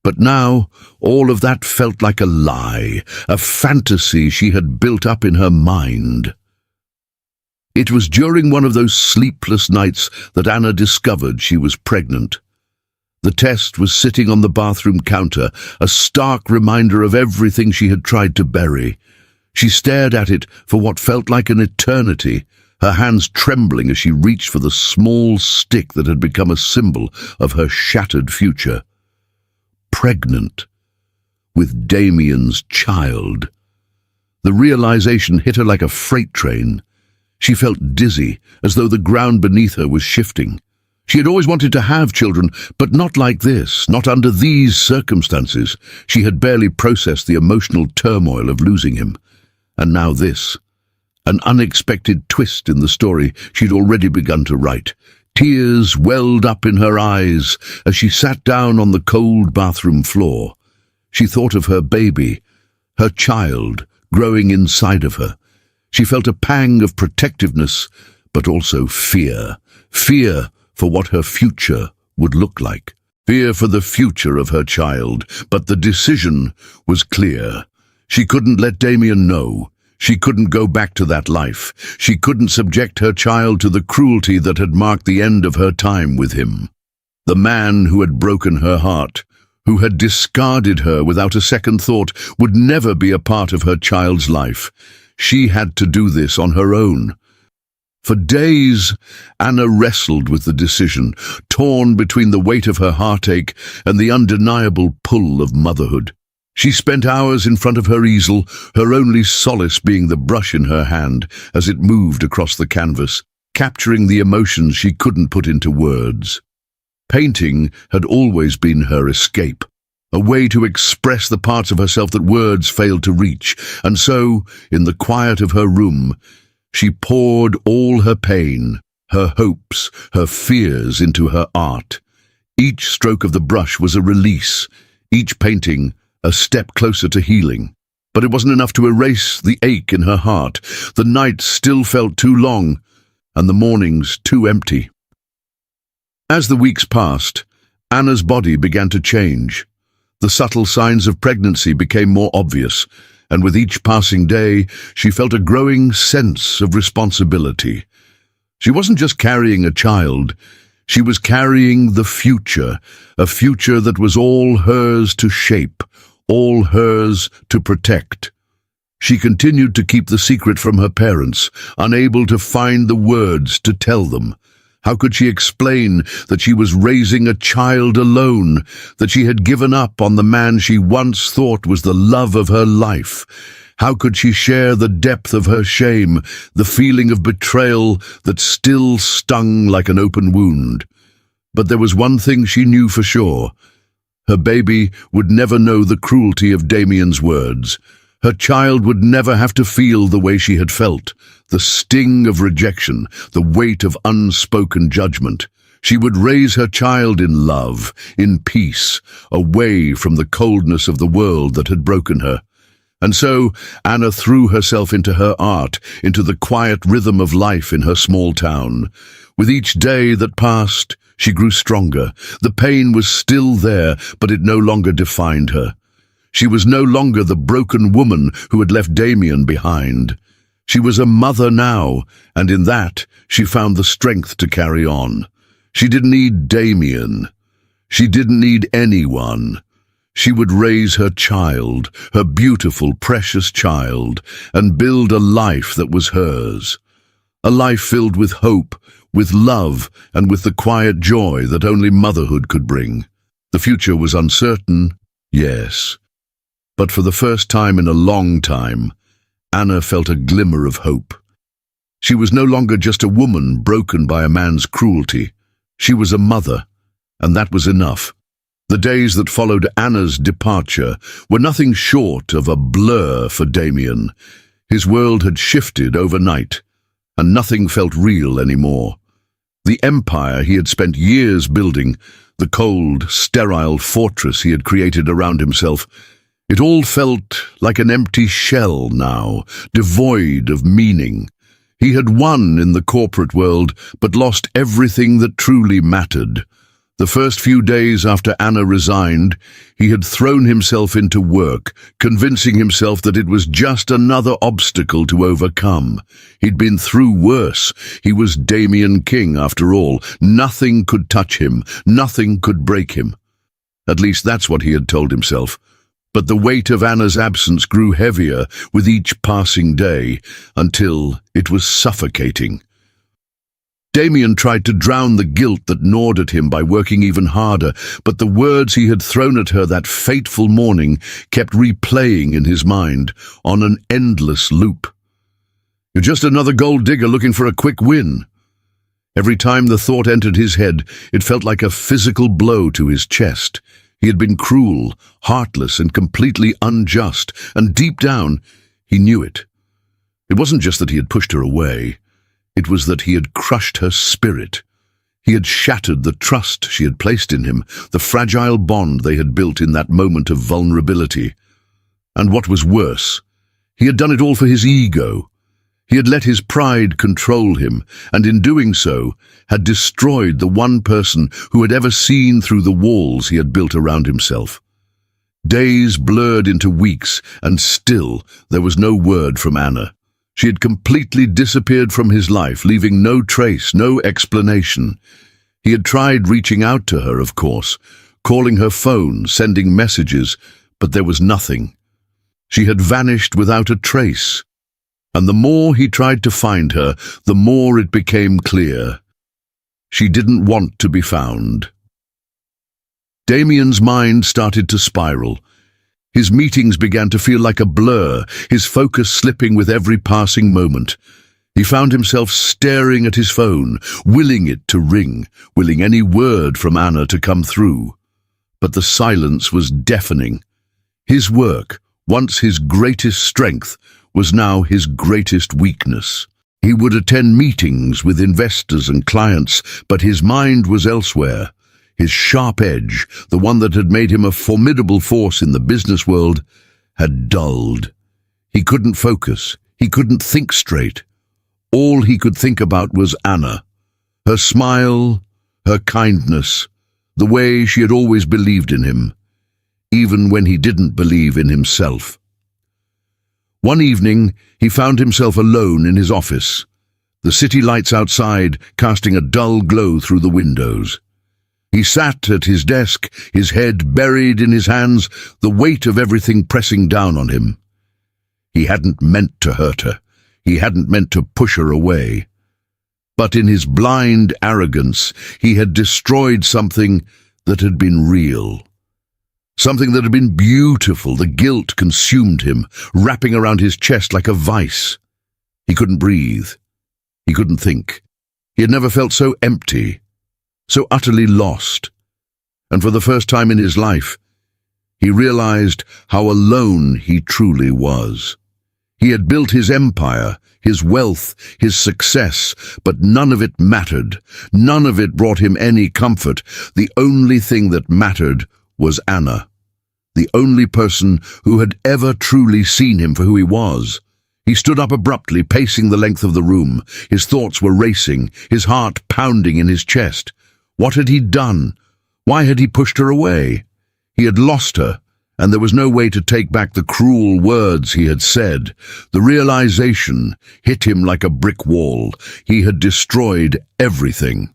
Speaker 1: But now, all of that felt like a lie, a fantasy she had built up in her mind. It was during one of those sleepless nights that Anna discovered she was pregnant. The test was sitting on the bathroom counter, a stark reminder of everything she had tried to bury. She stared at it for what felt like an eternity, her hands trembling as she reached for the small stick that had become a symbol of her shattered future. Pregnant, with Damien's child. The realization hit her like a freight train. She felt dizzy, as though the ground beneath her was shifting. She had always wanted to have children, but not like this, not under these circumstances. She had barely processed the emotional turmoil of losing him. And now this, an unexpected twist in the story she'd already begun to write. Tears welled up in her eyes as she sat down on the cold bathroom floor. She thought of her baby, her child, growing inside of her. She felt a pang of protectiveness, but also fear. Fear for what her future would look like. Fear for the future of her child. But the decision was clear. She couldn't let Damien know. She couldn't go back to that life. She couldn't subject her child to the cruelty that had marked the end of her time with him. The man who had broken her heart, who had discarded her without a second thought, would never be a part of her child's life. She had to do this on her own. For days, Anna wrestled with the decision, torn between the weight of her heartache and the undeniable pull of motherhood. She spent hours in front of her easel, her only solace being the brush in her hand as it moved across the canvas, capturing the emotions she couldn't put into words. Painting had always been her escape, a way to express the parts of herself that words failed to reach, and so, in the quiet of her room, she poured all her pain, her hopes, her fears into her art. Each stroke of the brush was a release, each painting a step closer to healing. But it wasn't enough to erase the ache in her heart. The nights still felt too long, and the mornings too empty. As the weeks passed, Anna's body began to change. The subtle signs of pregnancy became more obvious, and with each passing day, she felt a growing sense of responsibility. She wasn't just carrying a child, she was carrying the future, a future that was all hers to shape, all hers to protect. She continued to keep the secret from her parents, unable to find the words to tell them. How could she explain that she was raising a child alone, that she had given up on the man she once thought was the love of her life? How could she share the depth of her shame, the feeling of betrayal that still stung like an open wound? But there was one thing she knew for sure. Her baby would never know the cruelty of Damien's words. Her child would never have to feel the way she had felt, the sting of rejection, the weight of unspoken judgment. She would raise her child in love, in peace, away from the coldness of the world that had broken her. And so Anna threw herself into her art, into the quiet rhythm of life in her small town. With each day that passed, she grew stronger. The pain was still there, but it no longer defined her. She was no longer the broken woman who had left Damien behind. She was a mother now, and in that she found the strength to carry on. She didn't need Damien. She didn't need anyone. She would raise her child, her beautiful, precious child, and build a life that was hers. A life filled with hope, with love, and with the quiet joy that only motherhood could bring. The future was uncertain, yes. But for the first time in a long time, Anna felt a glimmer of hope. She was no longer just a woman broken by a man's cruelty. She was a mother, and that was enough. The days that followed Anna's departure were nothing short of a blur for Damien. His world had shifted overnight, and nothing felt real anymore. The empire he had spent years building, the cold, sterile fortress he had created around himself, it all felt like an empty shell now, devoid of meaning. He had won in the corporate world, but lost everything that truly mattered. The first few days after Anna resigned, he had thrown himself into work, convincing himself that it was just another obstacle to overcome. He'd been through worse. He was Damien King, after all. Nothing could touch him. Nothing could break him. At least that's what he had told himself. But the weight of Anna's absence grew heavier with each passing day, until it was suffocating. Damien tried to drown the guilt that gnawed at him by working even harder, but the words he had thrown at her that fateful morning kept replaying in his mind, on an endless loop. "You're just another gold digger looking for a quick win." Every time the thought entered his head, it felt like a physical blow to his chest. He had been cruel, heartless, and completely unjust, and deep down, he knew it. It wasn't just that he had pushed her away. It was that he had crushed her spirit. He had shattered the trust she had placed in him, the fragile bond they had built in that moment of vulnerability. And what was worse, he had done it all for his ego. He had let his pride control him, and in doing so, had destroyed the one person who had ever seen through the walls he had built around himself. Days blurred into weeks, and still there was no word from Anna. She had completely disappeared from his life, leaving no trace, no explanation. He had tried reaching out to her, of course, calling her phone, sending messages, but there was nothing. She had vanished without a trace. And the more he tried to find her, the more it became clear. She didn't want to be found. Damien's mind started to spiral. His meetings began to feel like a blur, his focus slipping with every passing moment. He found himself staring at his phone, willing it to ring, willing any word from Anna to come through. But the silence was deafening. His work, once his greatest strength, was now his greatest weakness. He would attend meetings with investors and clients, but his mind was elsewhere. His sharp edge, the one that had made him a formidable force in the business world, had dulled. He couldn't focus. He couldn't think straight. All he could think about was Anna. Her smile, her kindness, the way she had always believed in him, even when he didn't believe in himself. One evening, he found himself alone in his office, the city lights outside casting a dull glow through the windows. He sat at his desk, his head buried in his hands, the weight of everything pressing down on him. He hadn't meant to hurt her. He hadn't meant to push her away. But in his blind arrogance, he had destroyed something that had been real. Something that had been beautiful. The guilt consumed him, wrapping around his chest like a vice. He couldn't breathe. He couldn't think. He had never felt so empty, so utterly lost. And for the first time in his life, he realized how alone he truly was. He had built his empire, his wealth, his success, but none of it mattered. None of it brought him any comfort. The only thing that mattered was Anna, the only person who had ever truly seen him for who he was. He stood up abruptly, pacing the length of the room. His thoughts were racing, his heart pounding in his chest. What had he done? Why had he pushed her away? He had lost her, and there was no way to take back the cruel words he had said. The realization hit him like a brick wall. He had destroyed everything.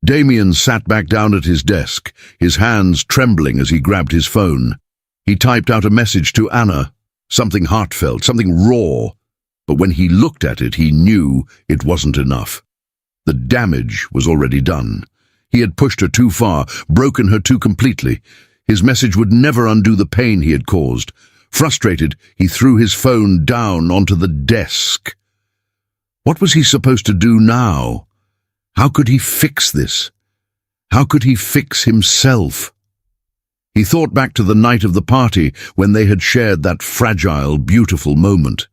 Speaker 1: Damien sat back down at his desk, his hands trembling as he grabbed his phone. He typed out a message to Anna, something heartfelt, something raw. But when he looked at it, he knew it wasn't enough. The damage was already done. He had pushed her too far, broken her too completely. His message would never undo the pain he had caused. Frustrated, he threw his phone down onto the desk. What was he supposed to do now? How could he fix this? How could he fix himself? He thought back to the night of the party when they had shared that fragile, beautiful moment.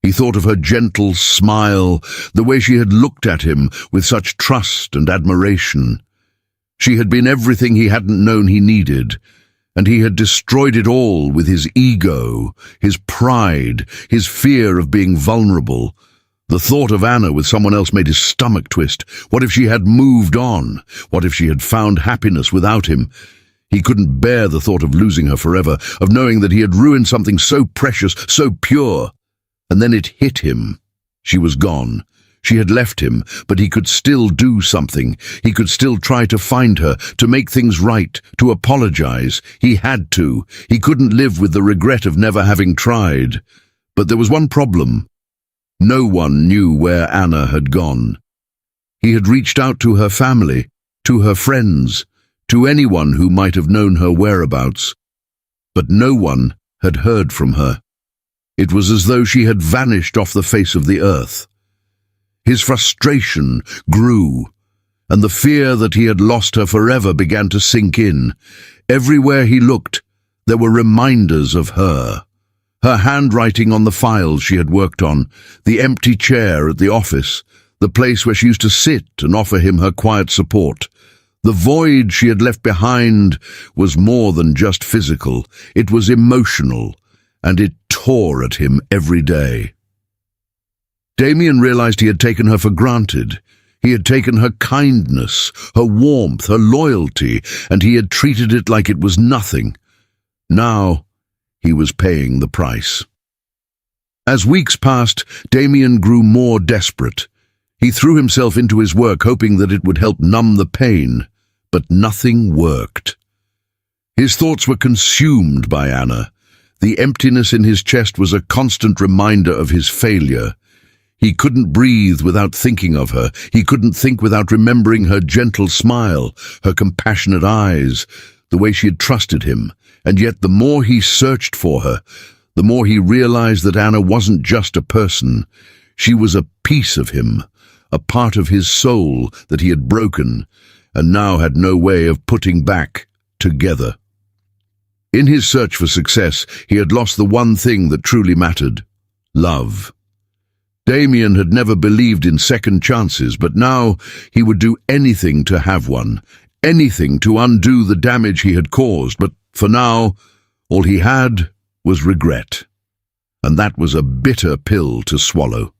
Speaker 1: He thought of her gentle smile, the way she had looked at him with such trust and admiration. She had been everything he hadn't known he needed, and he had destroyed it all with his ego, his pride, his fear of being vulnerable. The thought of Anna with someone else made his stomach twist. What if she had moved on? What if she had found happiness without him? He couldn't bear the thought of losing her forever, of knowing that he had ruined something so precious, so pure. And then it hit him. She was gone. She had left him, but he could still do something. He could still try to find her, to make things right, to apologize. He had to. He couldn't live with the regret of never having tried. But there was one problem. No one knew where Anna had gone. He had reached out to her family, to her friends, to anyone who might have known her whereabouts. But no one had heard from her. It was as though she had vanished off the face of the earth. His frustration grew, and the fear that he had lost her forever began to sink in. Everywhere he looked, there were reminders of her. Her handwriting on the files she had worked on, the empty chair at the office, the place where she used to sit and offer him her quiet support. The void she had left behind was more than just physical. It was emotional, and it tore at him every day. Damien realized he had taken her for granted. He had taken her kindness, her warmth, her loyalty, and he had treated it like it was nothing. Now, he was paying the price. As weeks passed, Damien grew more desperate. He threw himself into his work, hoping that it would help numb the pain, but nothing worked. His thoughts were consumed by Anna. The emptiness in his chest was a constant reminder of his failure. He couldn't breathe without thinking of her. He couldn't think without remembering her gentle smile, her compassionate eyes, the way she had trusted him. And yet the more he searched for her, the more he realized that Anna wasn't just a person. She was a piece of him, a part of his soul that he had broken, and now had no way of putting back together. In his search for success, he had lost the one thing that truly mattered: love. Damien had never believed in second chances, but now he would do anything to have one, anything to undo the damage he had caused. But for now, all he had was regret, and that was a bitter pill to swallow.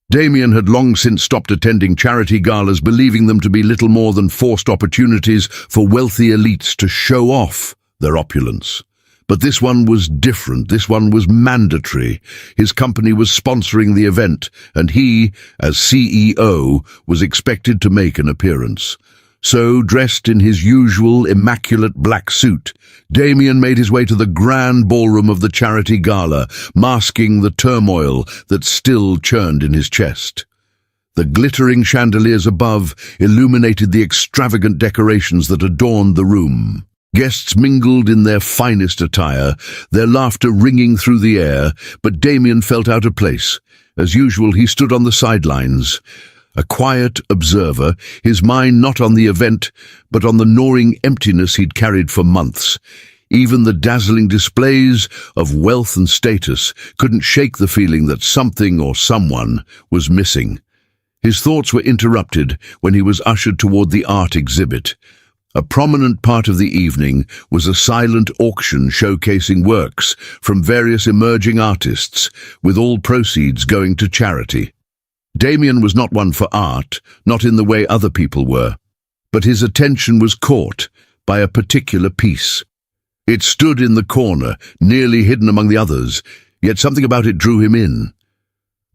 Speaker 1: Damien had long since stopped attending charity galas, believing them to be little more than forced opportunities for wealthy elites to show off their opulence. But this one was different. This one was mandatory. His company was sponsoring the event, and he, as CEO, was expected to make an appearance. So, dressed in his usual immaculate black suit, Damien made his way to the grand ballroom of the charity gala, masking the turmoil that still churned in his chest. The glittering chandeliers above illuminated the extravagant decorations that adorned the room. Guests mingled in their finest attire, their laughter ringing through the air, but Damien felt out of place. As usual, he stood on the sidelines, a quiet observer, his mind not on the event, but on the gnawing emptiness he'd carried for months. Even the dazzling displays of wealth and status couldn't shake the feeling that something or someone was missing. His thoughts were interrupted when he was ushered toward the art exhibit. A prominent part of the evening was a silent auction showcasing works from various emerging artists, with all proceeds going to charity. Damien was not one for art, not in the way other people were, but his attention was caught by a particular piece. It stood in the corner, nearly hidden among the others, yet something about it drew him in.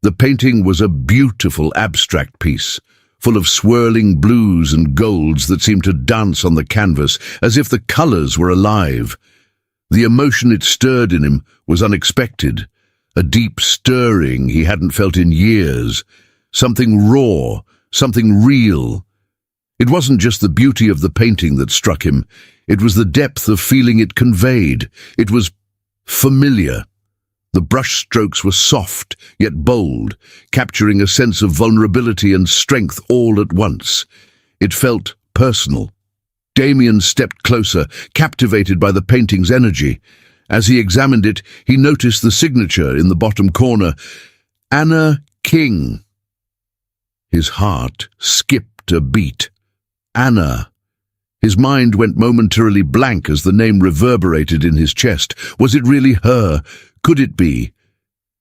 Speaker 1: The painting was a beautiful abstract piece, full of swirling blues and golds that seemed to dance on the canvas as if the colors were alive. The emotion it stirred in him was unexpected, a deep stirring he hadn't felt in years, something raw, something real. It wasn't just the beauty of the painting that struck him, it was the depth of feeling it conveyed. It was familiar. The brushstrokes were soft, yet bold, capturing a sense of vulnerability and strength all at once. It felt personal. Damien stepped closer, captivated by the painting's energy. As he examined it, he noticed the signature in the bottom corner, Anna King. His heart skipped a beat. Anna. His mind went momentarily blank as the name reverberated in his chest. Was it really her? Could it be?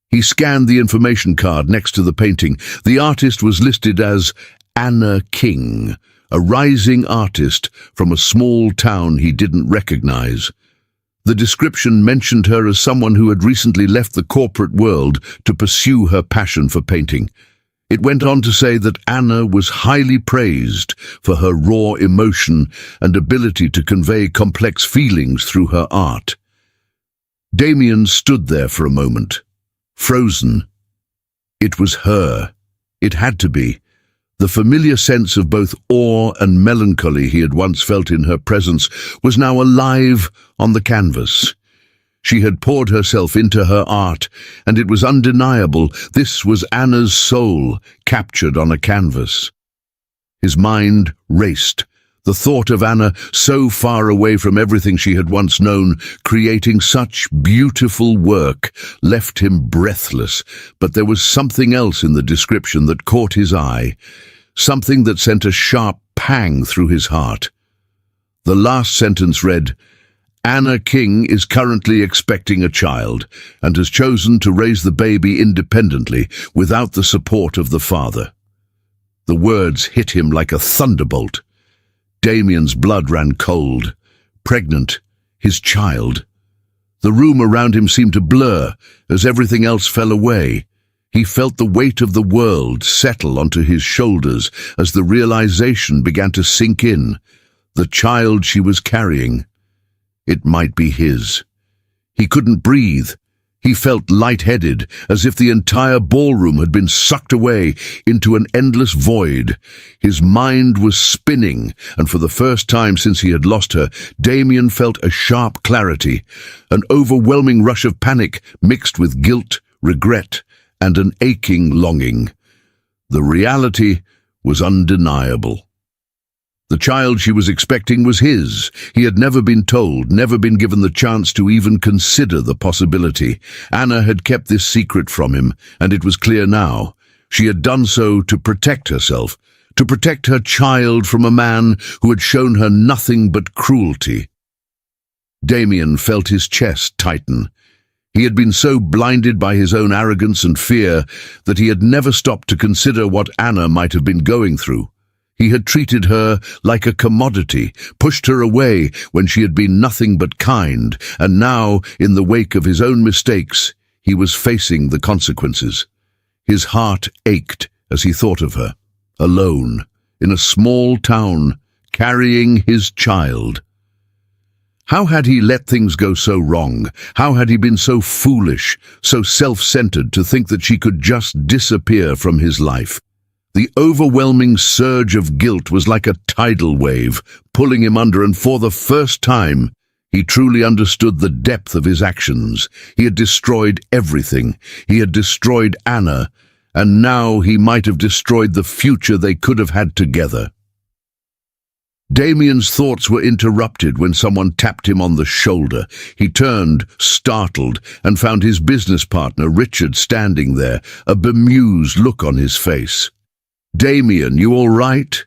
Speaker 1: He scanned the information card next to the painting. The artist was listed as Anna King, a rising artist from a small town he didn't recognize. The description mentioned her as someone who had recently left the corporate world to pursue her passion for painting. It went on to say that Anna was highly praised for her raw emotion and ability to convey complex feelings through her art. Damien stood there for a moment, frozen. It was her. It had to be. The familiar sense of both awe and melancholy he had once felt in her presence was now alive on the canvas. She had poured herself into her art, and it was undeniable this was Anna's soul captured on a canvas. His mind raced. The thought of Anna, so far away from everything she had once known, creating such beautiful work, left him breathless. But there was something else in the description that caught his eye, something that sent a sharp pang through his heart. The last sentence read, Anna King is currently expecting a child and has chosen to raise the baby independently without the support of the father. The words hit him like a thunderbolt. Damien's blood ran cold. Pregnant, his child. The room around him seemed to blur as everything else fell away. He felt the weight of the world settle onto his shoulders as the realization began to sink in. The child she was carrying. It might be his. He couldn't breathe. He felt lightheaded, as if the entire ballroom had been sucked away into an endless void. His mind was spinning, and for the first time since he had lost her, Damien felt a sharp clarity, an overwhelming rush of panic mixed with guilt, regret, and an aching longing. The reality was undeniable. The child she was expecting was his. He had never been told, never been given the chance to even consider the possibility. Anna had kept this secret from him, and it was clear now. She had done so to protect herself, to protect her child from a man who had shown her nothing but cruelty. Damien felt his chest tighten. He had been so blinded by his own arrogance and fear that he had never stopped to consider what Anna might have been going through. He had treated her like a commodity, pushed her away when she had been nothing but kind, and now, in the wake of his own mistakes, he was facing the consequences. His heart ached as he thought of her, alone, in a small town, carrying his child. How had he let things go so wrong? How had he been so foolish, so self-centered to think that she could just disappear from his life? The overwhelming surge of guilt was like a tidal wave, pulling him under, and for the first time, he truly understood the depth of his actions. He had destroyed everything. He had destroyed Anna, and now he might have destroyed the future they could have had together. Damien's thoughts were interrupted when someone tapped him on the shoulder. He turned, startled, and found his business partner, Richard, standing there, a bemused look on his face. "Damien, you all right?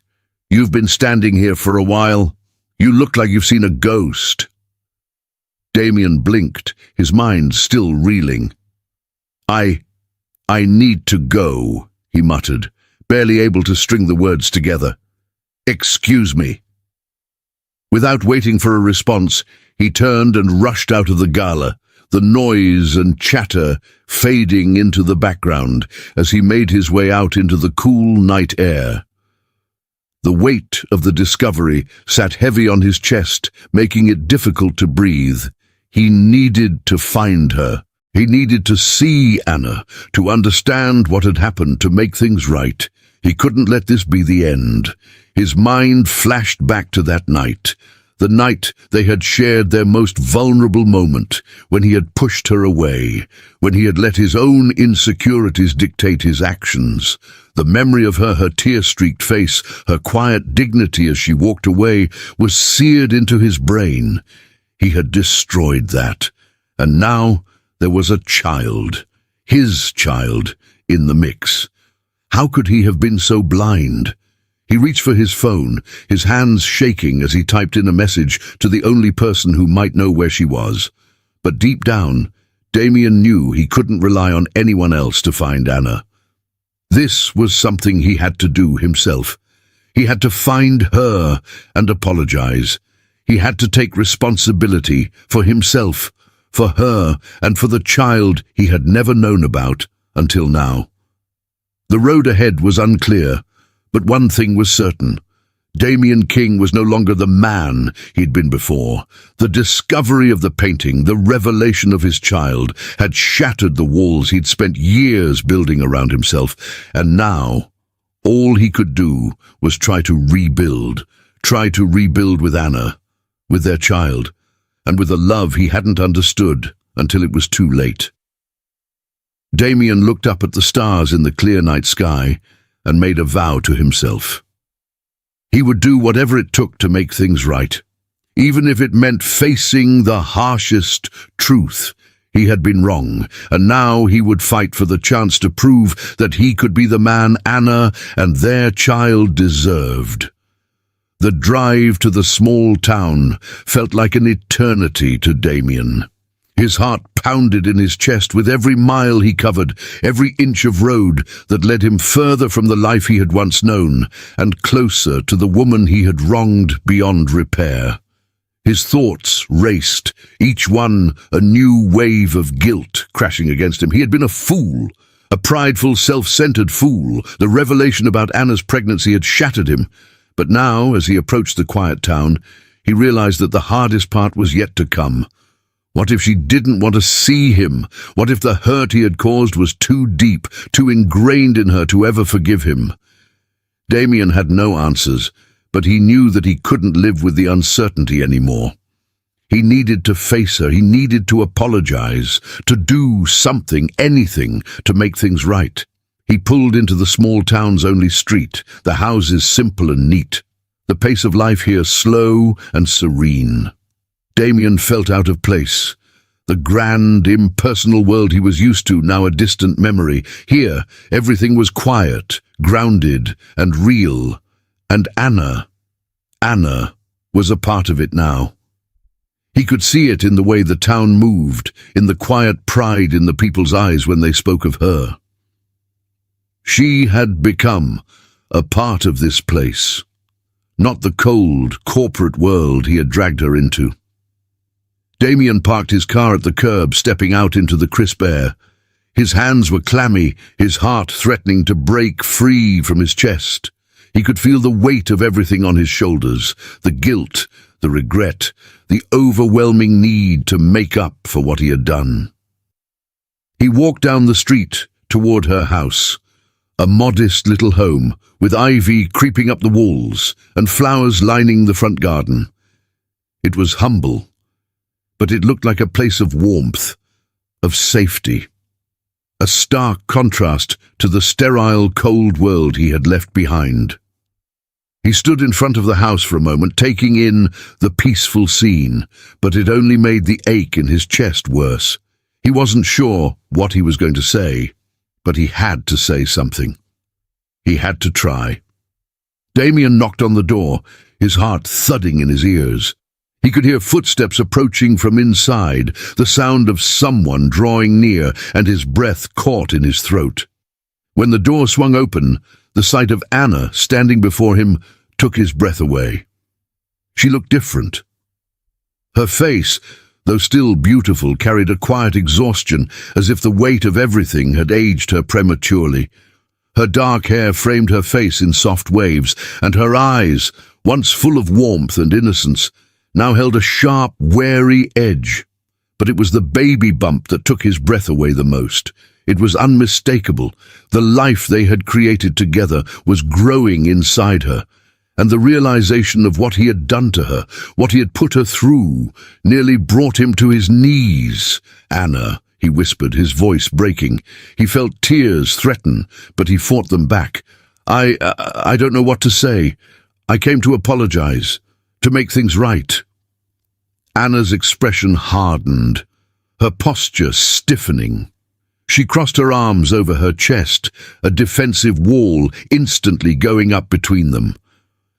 Speaker 1: You've been standing here for a while. You look like you've seen a ghost." Damien blinked, his mind still reeling. I need to go," he muttered, barely able to string the words together. "Excuse me." Without waiting for a response, he turned and rushed out of the gala, the noise and chatter fading into the background as he made his way out into the cool night air. The weight of the discovery sat heavy on his chest, making it difficult to breathe. He needed to find her. He needed to see Anna, to understand what had happened, to make things right. He couldn't let this be the end. His mind flashed back to that night, the night they had shared their most vulnerable moment, when he had pushed her away, when he had let his own insecurities dictate his actions. The memory of her tear-streaked face, her quiet dignity as she walked away, was seared into his brain. He had destroyed that, and now there was a child, his child, in the mix. How could he have been so blind? He reached for his phone, his hands shaking as he typed in a message to the only person who might know where she was. But deep down, Damien knew he couldn't rely on anyone else to find Anna. This was something he had to do himself. He had to find her and apologize. He had to take responsibility for himself, for her, and for the child he had never known about until now. The road ahead was unclear, but one thing was certain. Damien King was no longer the man he'd been before. The discovery of the painting, the revelation of his child, had shattered the walls he'd spent years building around himself, and now all he could do was try to rebuild with Anna, with their child, and with a love he hadn't understood until it was too late. Damien looked up at the stars in the clear night sky and made a vow to himself. He would do whatever it took to make things right, even if it meant facing the harshest truth. He had been wrong, and now he would fight for the chance to prove that he could be the man Anna and their child deserved. The drive to the small town felt like an eternity to Damien. His heart pounded in his chest with every mile he covered, every inch of road that led him further from the life he had once known, and closer to the woman he had wronged beyond repair. His thoughts raced, each one a new wave of guilt crashing against him. He had been a fool, a prideful, self-centered fool. The revelation about Anna's pregnancy had shattered him. But now, as he approached the quiet town, he realized that the hardest part was yet to come. What if she didn't want to see him? What if the hurt he had caused was too deep, too ingrained in her to ever forgive him? Damien had no answers, but he knew that he couldn't live with the uncertainty anymore. He needed to face her. He needed to apologize, to do something, anything, to make things right. He pulled into the small town's only street, the houses simple and neat, the pace of life here slow and serene. Damien felt out of place. The grand, impersonal world he was used to, now a distant memory. Here, everything was quiet, grounded, and real. And Anna was a part of it now. He could see it in the way the town moved, in the quiet pride in the people's eyes when they spoke of her. She had become a part of this place, not the cold, corporate world he had dragged her into. Damien parked his car at the curb, stepping out into the crisp air. His hands were clammy, his heart threatening to break free from his chest. He could feel the weight of everything on his shoulders, the guilt, the regret, the overwhelming need to make up for what he had done. He walked down the street toward her house, a modest little home with ivy creeping up the walls and flowers lining the front garden. It was humble, but it looked like a place of warmth, of safety, a stark contrast to the sterile, cold world he had left behind. He stood in front of the house for a moment, taking in the peaceful scene, but it only made the ache in his chest worse. He wasn't sure what he was going to say, but he had to say something. He had to try. Damien knocked on the door, his heart thudding in his ears. He could hear footsteps approaching from inside, the sound of someone drawing near, and his breath caught in his throat. When the door swung open, the sight of Anna standing before him took his breath away. She looked different. Her face, though still beautiful, carried a quiet exhaustion, as if the weight of everything had aged her prematurely. Her dark hair framed her face in soft waves, and her eyes, once full of warmth and innocence, now held a sharp, wary edge. But it was the baby bump that took his breath away the most. It was unmistakable. The life they had created together was growing inside her, and the realization of what he had done to her, what he had put her through, nearly brought him to his knees. "Anna," he whispered, his voice breaking. He felt tears threaten, but he fought them back. I don't know what to say. I came to apologize, to make things right." Anna's expression hardened, her posture stiffening. She crossed her arms over her chest, a defensive wall instantly going up between them.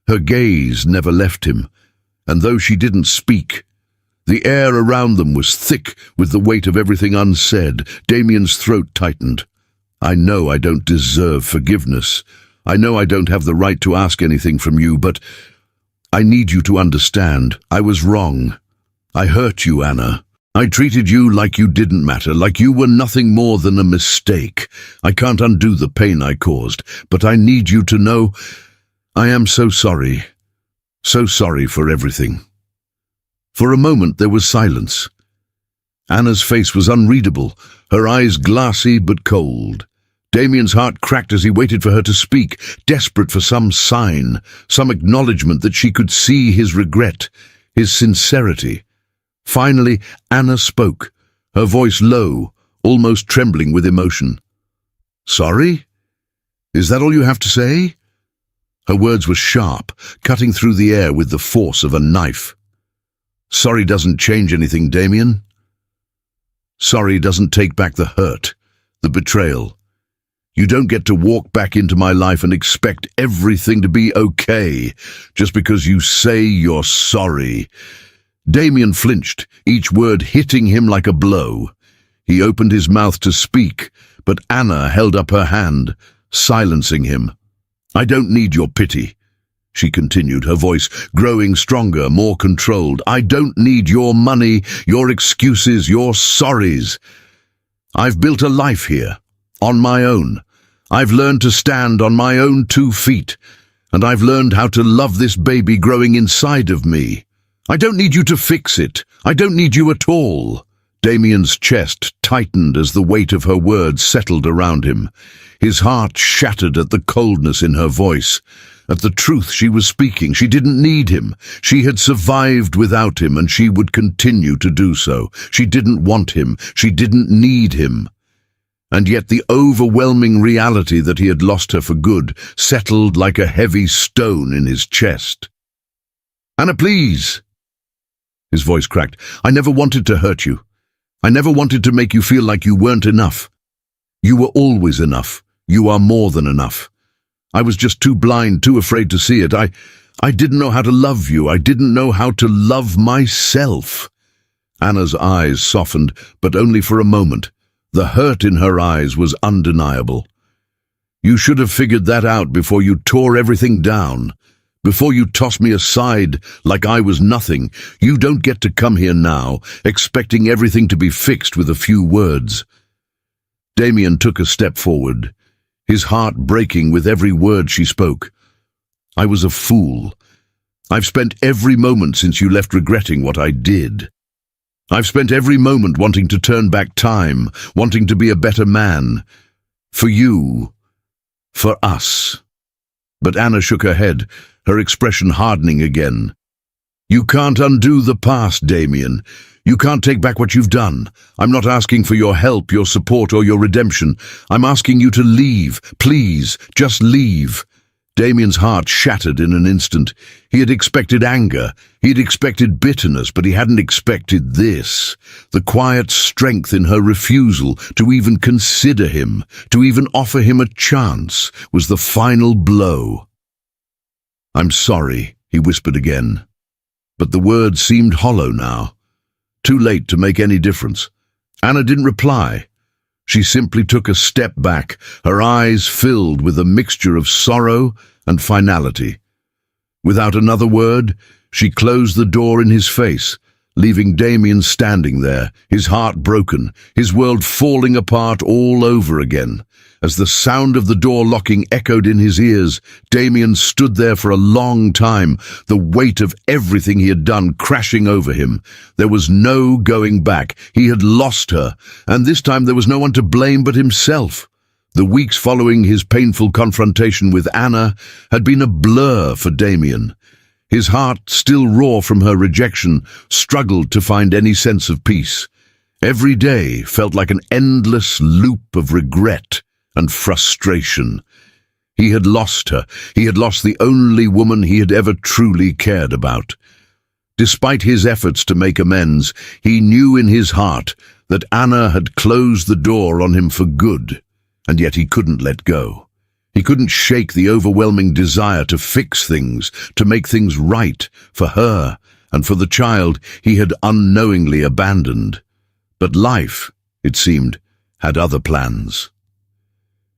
Speaker 1: Her gaze never left him, and though she didn't speak, the air around them was thick with the weight of everything unsaid. Damien's throat tightened. "I know I don't deserve forgiveness. I know I don't have the right to ask anything from you, but I need you to understand. I was wrong. I hurt you, Anna. I treated you like you didn't matter, like you were nothing more than a mistake. I can't undo the pain I caused, but I need you to know I am so sorry for everything." For a moment there was silence. Anna's face was unreadable, her eyes glassy but cold. Damien's heart cracked as he waited for her to speak, desperate for some sign, some acknowledgement that she could see his regret, his sincerity. Finally, Anna spoke, her voice low, almost trembling with emotion. "Sorry? Is that all you have to say?" Her words were sharp, cutting through the air with the force of a knife. "Sorry doesn't change anything, Damien. Sorry doesn't take back the hurt, the betrayal. You don't get to walk back into my life and expect everything to be okay just because you say you're sorry." Damien flinched, each word hitting him like a blow. He opened his mouth to speak, but Anna held up her hand, silencing him. "I don't need your pity," she continued, her voice growing stronger, more controlled. "I don't need your money, your excuses, your sorries. I've built a life here, on my own. I've learned to stand on my own 2 feet, and I've learned how to love this baby growing inside of me. I don't need you to fix it. I don't need you at all." Damien's chest tightened as the weight of her words settled around him. His heart shattered at the coldness in her voice, at the truth she was speaking. She didn't need him. She had survived without him, and she would continue to do so. She didn't want him. She didn't need him. And yet the overwhelming reality that he had lost her for good settled like a heavy stone in his chest. "Anna, please." His voice cracked. "I never wanted to hurt you. I never wanted to make you feel like you weren't enough. You were always enough. You are more than enough. I was just too blind, too afraid to see it. I didn't know how to love you. I didn't know how to love myself." Anna's eyes softened, but only for a moment. The hurt in her eyes was undeniable. "You should have figured that out before you tore everything down. Before you tossed me aside like I was nothing. You don't get to come here now, expecting everything to be fixed with a few words." Damien took a step forward, his heart breaking with every word she spoke. "I was a fool. I've spent every moment since you left regretting what I did. I've spent every moment wanting to turn back time, wanting to be a better man. For you. For us." But Anna shook her head, her expression hardening again. "You can't undo the past, Damien. You can't take back what you've done. I'm not asking for your help, your support, or your redemption. I'm asking you to leave. Please, just leave. Damien's heart shattered in an instant. He had expected anger, he had expected bitterness, but he hadn't expected this. The quiet strength in her refusal to even consider him, to even offer him a chance, was the final blow. "I'm sorry," he whispered again. But the words seemed hollow now. Too late to make any difference. Anna didn't reply. She simply took a step back, her eyes filled with a mixture of sorrow and finality. Without another word, she closed the door in his face, leaving Damien standing there, his heart broken, his world falling apart all over again. As the sound of the door locking echoed in his ears, Damien stood there for a long time, the weight of everything he had done crashing over him. There was no going back. He had lost her, and this time there was no one to blame but himself. The weeks following his painful confrontation with Anna had been a blur for Damien. His heart, still raw from her rejection, struggled to find any sense of peace. Every day felt like an endless loop of regret and frustration. He had lost her. He had lost the only woman he had ever truly cared about. Despite his efforts to make amends, he knew in his heart that Anna had closed the door on him for good, and yet he couldn't let go. He couldn't shake the overwhelming desire to fix things, to make things right for her and for the child he had unknowingly abandoned. But life, it seemed, had other plans.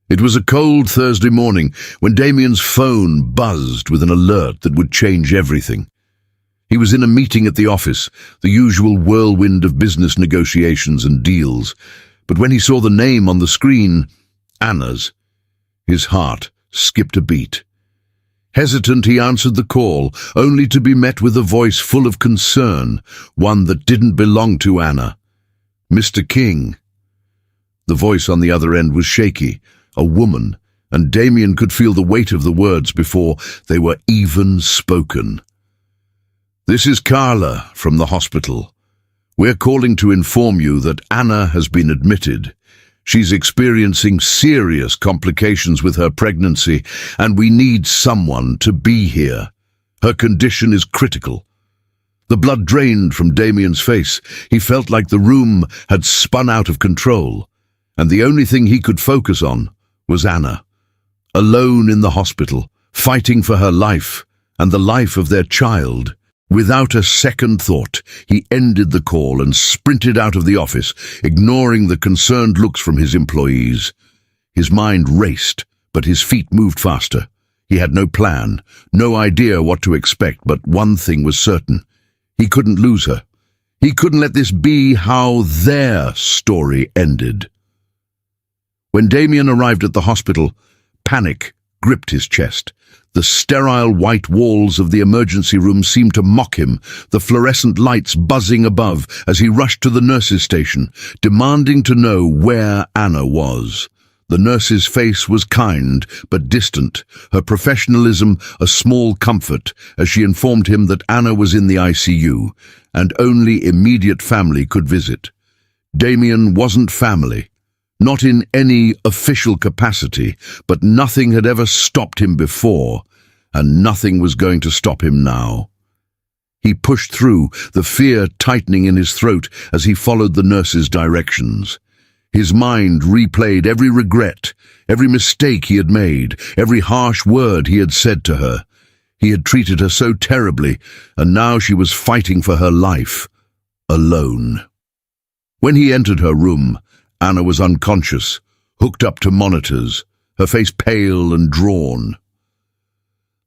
Speaker 1: It was a cold Thursday morning when Damien's phone buzzed with an alert that would change everything. He was in a meeting at the office, the usual whirlwind of business negotiations and deals, but when he saw the name on the screen, Anna's, his heart skipped a beat. Hesitant, he answered the call, only to be met with a voice full of concern, one that didn't belong to Anna. "Mr. King." The voice on the other end was shaky, a woman, and Damien could feel the weight of the words before they were even spoken. "This is Carla from the hospital. We're calling to inform you that Anna has been admitted. She's experiencing serious complications with her pregnancy, and we need someone to be here. Her condition is critical." The blood drained from Damien's face. He felt like the room had spun out of control, and the only thing he could focus on was Anna, alone in the hospital, fighting for her life and the life of their child. Without a second thought, he ended the call and sprinted out of the office, ignoring the concerned looks from his employees. His mind raced, but his feet moved faster. He had no plan, no idea what to expect, but one thing was certain. He couldn't lose her. He couldn't let this be how their story ended. When Damien arrived at the hospital, panic gripped his chest. The sterile white walls of the emergency room seemed to mock him, the fluorescent lights buzzing above as he rushed to the nurse's station, demanding to know where Anna was. The nurse's face was kind but distant, her professionalism a small comfort as she informed him that Anna was in the ICU and only immediate family could visit. Damien wasn't family. Not in any official capacity, but nothing had ever stopped him before, and nothing was going to stop him now. He pushed through, the fear tightening in his throat as he followed the nurse's directions. His mind replayed every regret, every mistake he had made, every harsh word he had said to her. He had treated her so terribly, and now she was fighting for her life, alone. When he entered her room, Anna was unconscious, hooked up to monitors, her face pale and drawn.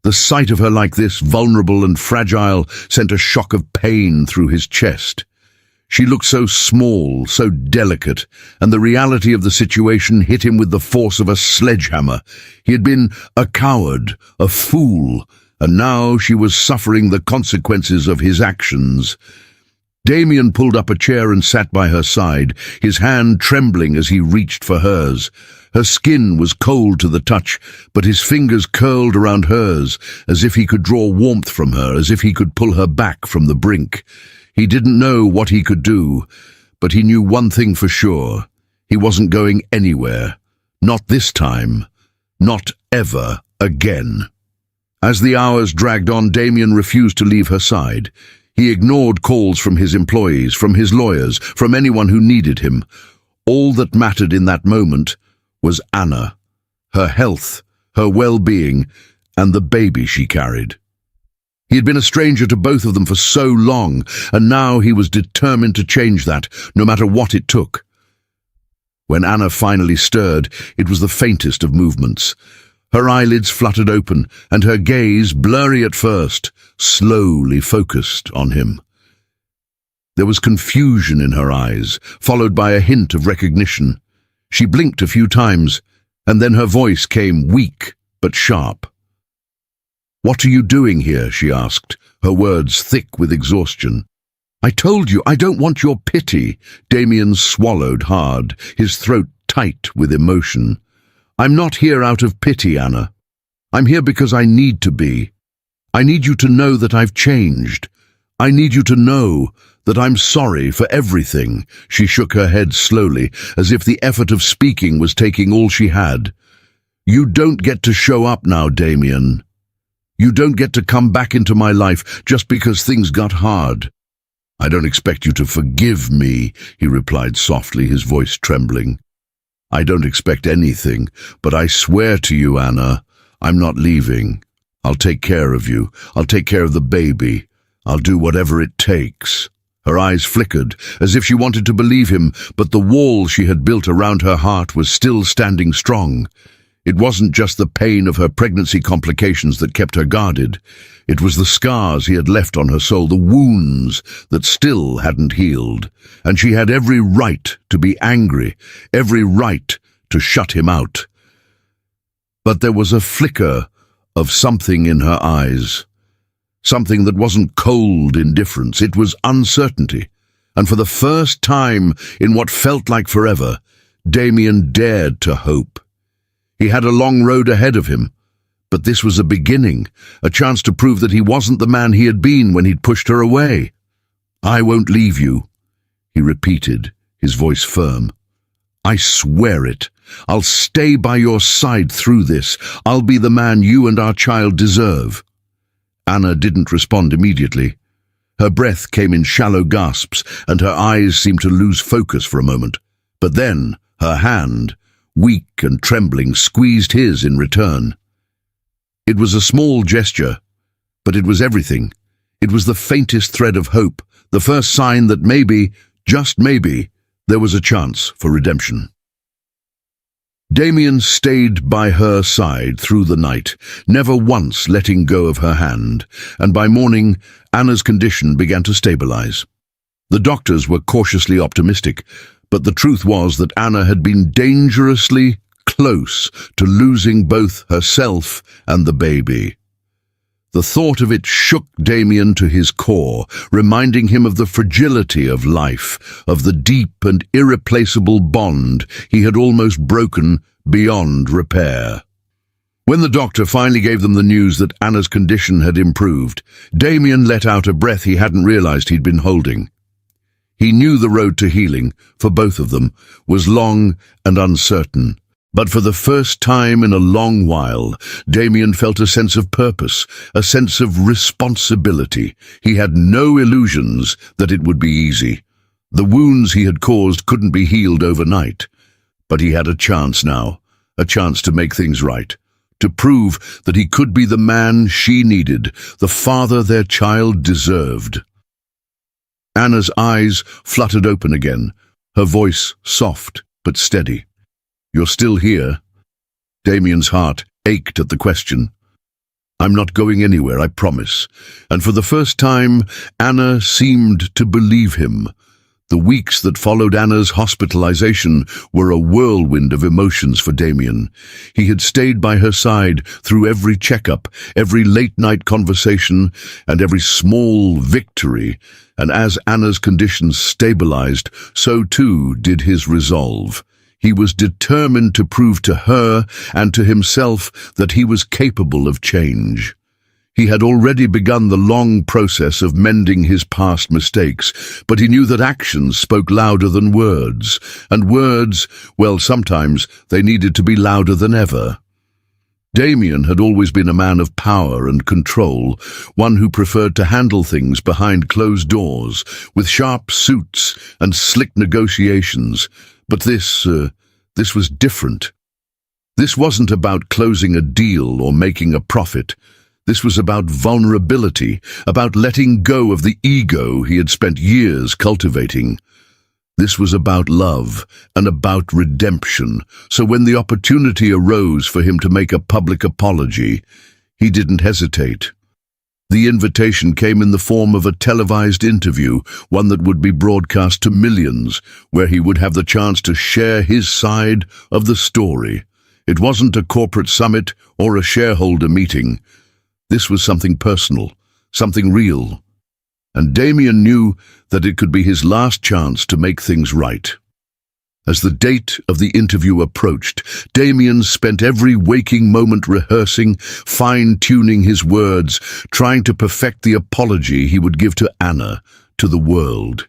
Speaker 1: The sight of her like this, vulnerable and fragile, sent a shock of pain through his chest. She looked so small, so delicate, and the reality of the situation hit him with the force of a sledgehammer. He had been a coward, a fool, and now she was suffering the consequences of his actions. Damien pulled up a chair and sat by her side, his hand trembling as he reached for hers. Her skin was cold to the touch, but his fingers curled around hers, as if he could draw warmth from her, as if he could pull her back from the brink. He didn't know what he could do, but he knew one thing for sure. He wasn't going anywhere. Not this time. Not ever again. As the hours dragged on, Damien refused to leave her side. He ignored calls from his employees, from his lawyers, from anyone who needed him. All that mattered in that moment was Anna, her health, her well-being, and the baby she carried. He had been a stranger to both of them for so long, and now he was determined to change that, no matter what it took. When Anna finally stirred, it was the faintest of movements. Her eyelids fluttered open, and her gaze, blurry at first, slowly focused on him. There was confusion in her eyes, followed by a hint of recognition. She blinked a few times, and then her voice came weak but sharp. "What are you doing here?" she asked, her words thick with exhaustion. "I told you, I don't want your pity." Damien swallowed hard, his throat tight with emotion. "I'm not here out of pity, Anna. I'm here because I need to be. I need you to know that I've changed. I need you to know that I'm sorry for everything." She shook her head slowly, as if the effort of speaking was taking all she had. "You don't get to show up now, Damien. You don't get to come back into my life just because things got hard." "I don't expect you to forgive me," he replied softly, his voice trembling. "I don't expect anything, but I swear to you, Anna, I'm not leaving. I'll take care of you. I'll take care of the baby. I'll do whatever it takes." Her eyes flickered, as if she wanted to believe him, but the wall she had built around her heart was still standing strong. It wasn't just the pain of her pregnancy complications that kept her guarded. It was the scars he had left on her soul, the wounds that still hadn't healed. And she had every right to be angry, every right to shut him out. But there was a flicker of something in her eyes. Something that wasn't cold indifference, it was uncertainty. And for the first time in what felt like forever, Damien dared to hope. He had a long road ahead of him, but this was a beginning, a chance to prove that he wasn't the man he had been when he'd pushed her away. "I won't leave you," he repeated, his voice firm. "I swear it. I'll stay by your side through this. I'll be the man you and our child deserve." Anna didn't respond immediately. Her breath came in shallow gasps, and her eyes seemed to lose focus for a moment. But then her hand, weak and trembling, squeezed his in return. It was a small gesture, but it was everything. It was the faintest thread of hope, the first sign that maybe, just maybe, there was a chance for redemption. Damien stayed by her side through the night, never once letting go of her hand, and by morning, Anna's condition began to stabilize. The doctors were cautiously optimistic, but the truth was that Anna had been dangerously close to losing both herself and the baby. The thought of it shook Damien to his core, reminding him of the fragility of life, of the deep and irreplaceable bond he had almost broken beyond repair. When the doctor finally gave them the news that Anna's condition had improved, Damien let out a breath he hadn't realized he'd been holding. He knew the road to healing, for both of them, was long and uncertain. But for the first time in a long while, Damien felt a sense of purpose, a sense of responsibility. He had no illusions that it would be easy. The wounds he had caused couldn't be healed overnight. But he had a chance now, a chance to make things right, to prove that he could be the man she needed, the father their child deserved. Anna's eyes fluttered open again, her voice soft but steady. "You're still here?" Damien's heart ached at the question. "I'm not going anywhere, I promise." And for the first time, Anna seemed to believe him. The weeks that followed Anna's hospitalization were a whirlwind of emotions for Damien. He had stayed by her side through every checkup, every late-night conversation, and every small victory. And as Anna's conditions stabilized, so too did his resolve. He was determined to prove to her and to himself that he was capable of change. He had already begun the long process of mending his past mistakes, but he knew that actions spoke louder than words, and words, well, sometimes they needed to be louder than ever. Damien had always been a man of power and control, one who preferred to handle things behind closed doors, with sharp suits and slick negotiations. But this was different. This wasn't about closing a deal or making a profit. This was about vulnerability, about letting go of the ego he had spent years cultivating. This was about love and about redemption, so when the opportunity arose for him to make a public apology, he didn't hesitate. The invitation came in the form of a televised interview, one that would be broadcast to millions, where he would have the chance to share his side of the story. It wasn't a corporate summit or a shareholder meeting. This was something personal, something real. And Damien knew that it could be his last chance to make things right. As the date of the interview approached, Damien spent every waking moment rehearsing, fine-tuning his words, trying to perfect the apology he would give to Anna, to the world.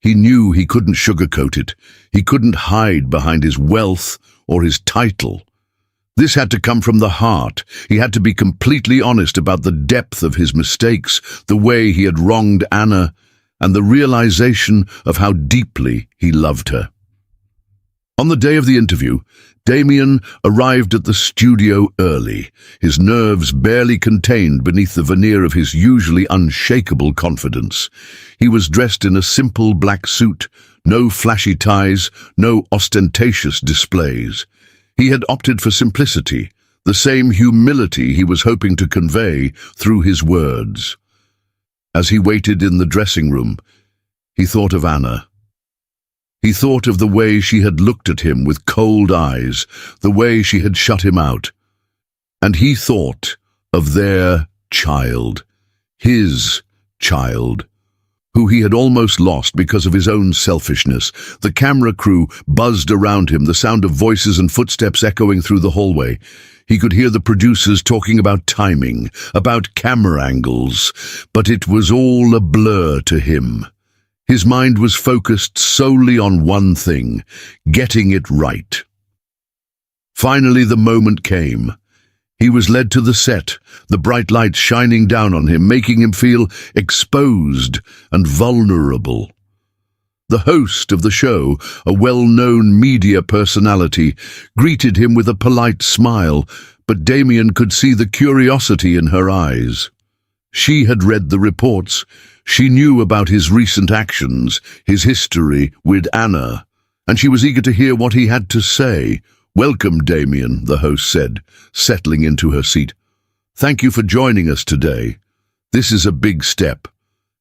Speaker 1: He knew he couldn't sugarcoat it. He couldn't hide behind his wealth or his title. This had to come from the heart. He had to be completely honest about the depth of his mistakes, the way he had wronged Anna, and the realization of how deeply he loved her. On the day of the interview, Damien arrived at the studio early, his nerves barely contained beneath the veneer of his usually unshakable confidence. He was dressed in a simple black suit, no flashy ties, no ostentatious displays. He had opted for simplicity, the same humility he was hoping to convey through his words. As he waited in the dressing room, he thought of Anna. He thought of the way she had looked at him with cold eyes, the way she had shut him out. And he thought of their child, his child, who he had almost lost because of his own selfishness. The camera crew buzzed around him, the sound of voices and footsteps echoing through the hallway. He could hear the producers talking about timing, about camera angles, but it was all a blur to him. His mind was focused solely on one thing, getting it right. Finally, the moment came. He was led to the set, the bright lights shining down on him, making him feel exposed and vulnerable. The host of the show, a well-known media personality, greeted him with a polite smile, but Damien could see the curiosity in her eyes. She had read the reports. She knew about his recent actions, his history with Anna, and she was eager to hear what he had to say. "Welcome, Damien," the host said, settling into her seat. "Thank you for joining us today. This is a big step,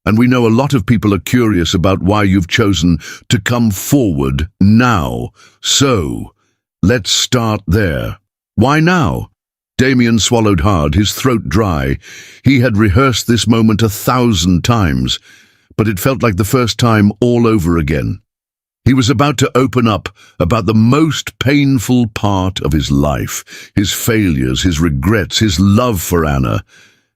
Speaker 1: and we know a lot of people are curious about why you've chosen to come forward now. So, let's start there. Why now?" Damien swallowed hard, his throat dry. He had rehearsed this moment 1,000 times, but it felt like the first time all over again. He was about to open up about the most painful part of his life, his failures, his regrets, his love for Anna,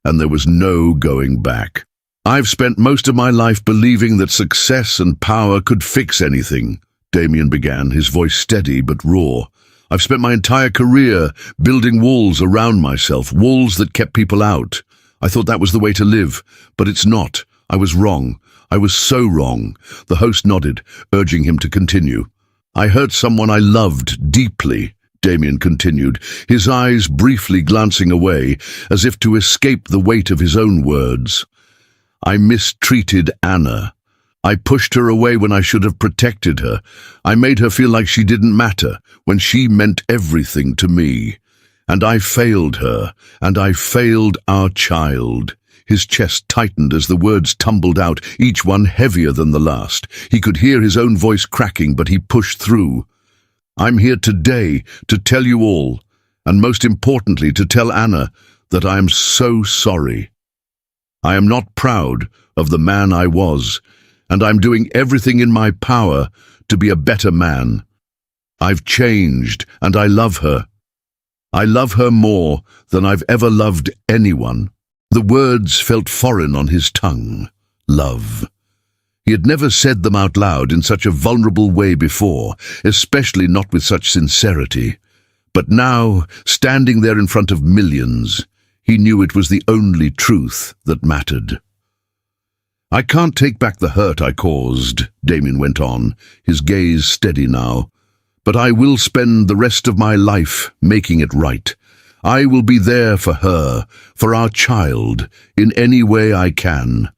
Speaker 1: and there was no going back. "I've spent most of my life believing that success and power could fix anything," Damien began, his voice steady but raw. "I've spent my entire career building walls around myself, walls that kept people out. I thought that was the way to live, but it's not. I was wrong. I was so wrong." The host nodded, urging him to continue. "I hurt someone I loved deeply," Damien continued, his eyes briefly glancing away, as if to escape the weight of his own words. "I mistreated Anna. I pushed her away when I should have protected her. I made her feel like she didn't matter, when she meant everything to me. And I failed her, and I failed our child." His chest tightened as the words tumbled out, each one heavier than the last. He could hear his own voice cracking, but he pushed through. "I'm here today to tell you all, and most importantly to tell Anna, that I am so sorry. I am not proud of the man I was, and I'm doing everything in my power to be a better man. I've changed, and I love her. I love her more than I've ever loved anyone." The words felt foreign on his tongue. Love. He had never said them out loud in such a vulnerable way before, especially not with such sincerity. But now, standing there in front of millions, he knew it was the only truth that mattered. "I can't take back the hurt I caused," Damien went on, his gaze steady now. "But I will spend the rest of my life making it right. I will be there for her, for our child, in any way I can.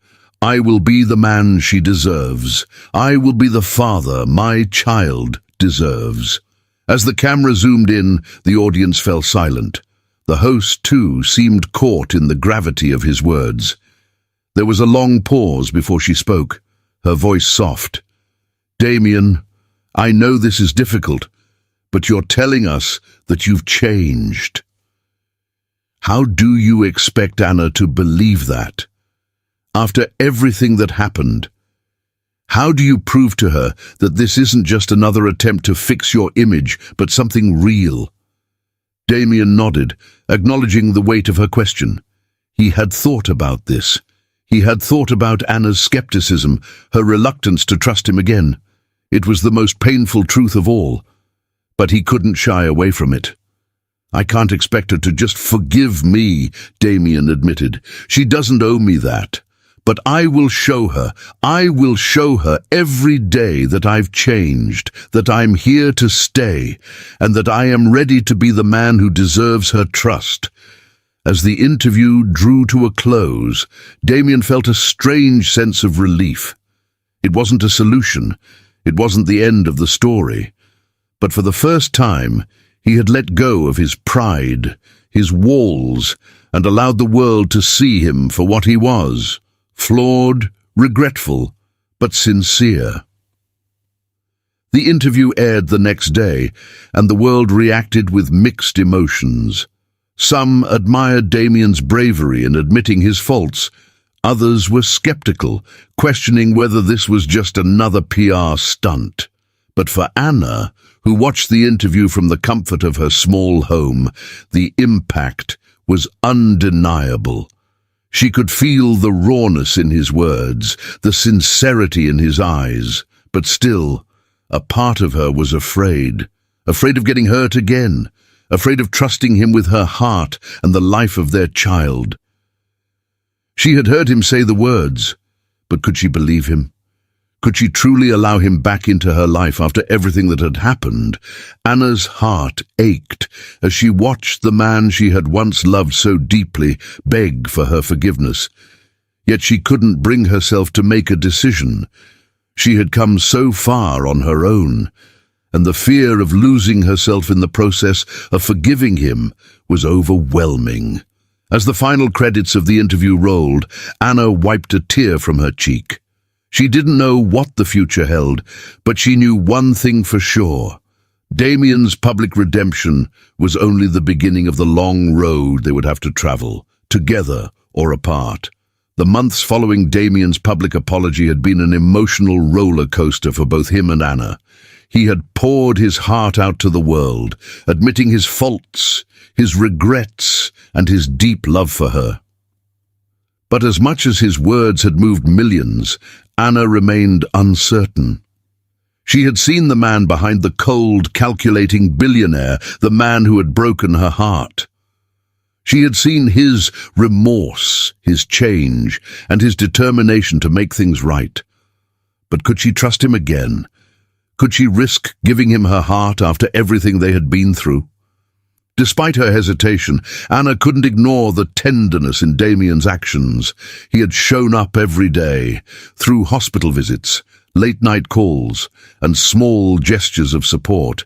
Speaker 1: I will be the man she deserves. I will be the father my child deserves." As the camera zoomed in, the audience fell silent. The host, too, seemed caught in the gravity of his words. There was a long pause before she spoke, her voice soft. "Damien, I know this is difficult, but you're telling us that you've changed. How do you expect Anna to believe that? After everything that happened, how do you prove to her that this isn't just another attempt to fix your image, but something real?" Damien nodded, acknowledging the weight of her question. He had thought about this. He had thought about Anna's skepticism, her reluctance to trust him again. It was the most painful truth of all, but he couldn't shy away from it. "I can't expect her to just forgive me," Damien admitted. "She doesn't owe me that. But I will show her every day that I've changed, that I'm here to stay, and that I am ready to be the man who deserves her trust." As the interview drew to a close, Damien felt a strange sense of relief. It wasn't a solution. It wasn't the end of the story. But for the first time, he had let go of his pride, his walls, and allowed the world to see him for what he was. Flawed, regretful, but sincere. The interview aired the next day, and the world reacted with mixed emotions. Some admired Damien's bravery in admitting his faults. Others were skeptical, questioning whether this was just another PR stunt. But for Anna, who watched the interview from the comfort of her small home, the impact was undeniable. She could feel the rawness in his words, the sincerity in his eyes, but still, a part of her was afraid of getting hurt again, afraid of trusting him with her heart and the life of their child. She had heard him say the words, but could she believe him? Could she truly allow him back into her life after everything that had happened? Anna's heart ached as she watched the man she had once loved so deeply beg for her forgiveness. Yet she couldn't bring herself to make a decision. She had come so far on her own, and the fear of losing herself in the process of forgiving him was overwhelming. As the final credits of the interview rolled, Anna wiped a tear from her cheek. She didn't know what the future held, but she knew one thing for sure. Damien's public redemption was only the beginning of the long road they would have to travel, together or apart. The months following Damien's public apology had been an emotional roller coaster for both him and Anna. He had poured his heart out to the world, admitting his faults, his regrets, and his deep love for her. But as much as his words had moved millions, Anna remained uncertain. She had seen the man behind the cold, calculating billionaire, the man who had broken her heart. She had seen his remorse, his change, and his determination to make things right. But could she trust him again? Could she risk giving him her heart after everything they had been through? Despite her hesitation, Anna couldn't ignore the tenderness in Damien's actions. He had shown up every day, through hospital visits, late-night calls, and small gestures of support.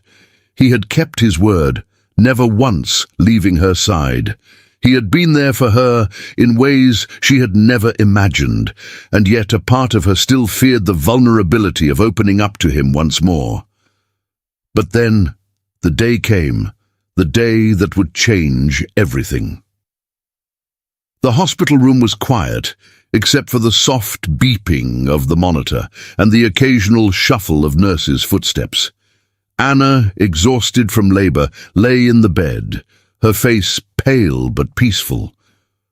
Speaker 1: He had kept his word, never once leaving her side. He had been there for her in ways she had never imagined, and yet a part of her still feared the vulnerability of opening up to him once more. But then, the day came, the day that would change everything. The hospital room was quiet, except for the soft beeping of the monitor and the occasional shuffle of nurses' footsteps. Anna, exhausted from labor, lay in the bed, her face pale but peaceful.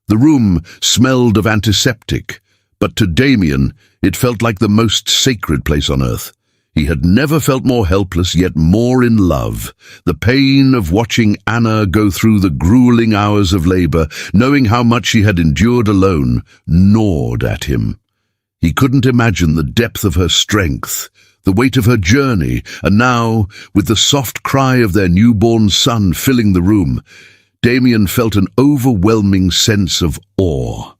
Speaker 1: The room smelled of antiseptic, but to Damien it felt like the most sacred place on earth. He had never felt more helpless, yet more in love. The pain of watching Anna go through the grueling hours of labor, knowing how much she had endured alone, gnawed at him. He couldn't imagine the depth of her strength, the weight of her journey, and now, with the soft cry of their newborn son filling the room, Damien felt an overwhelming sense of awe.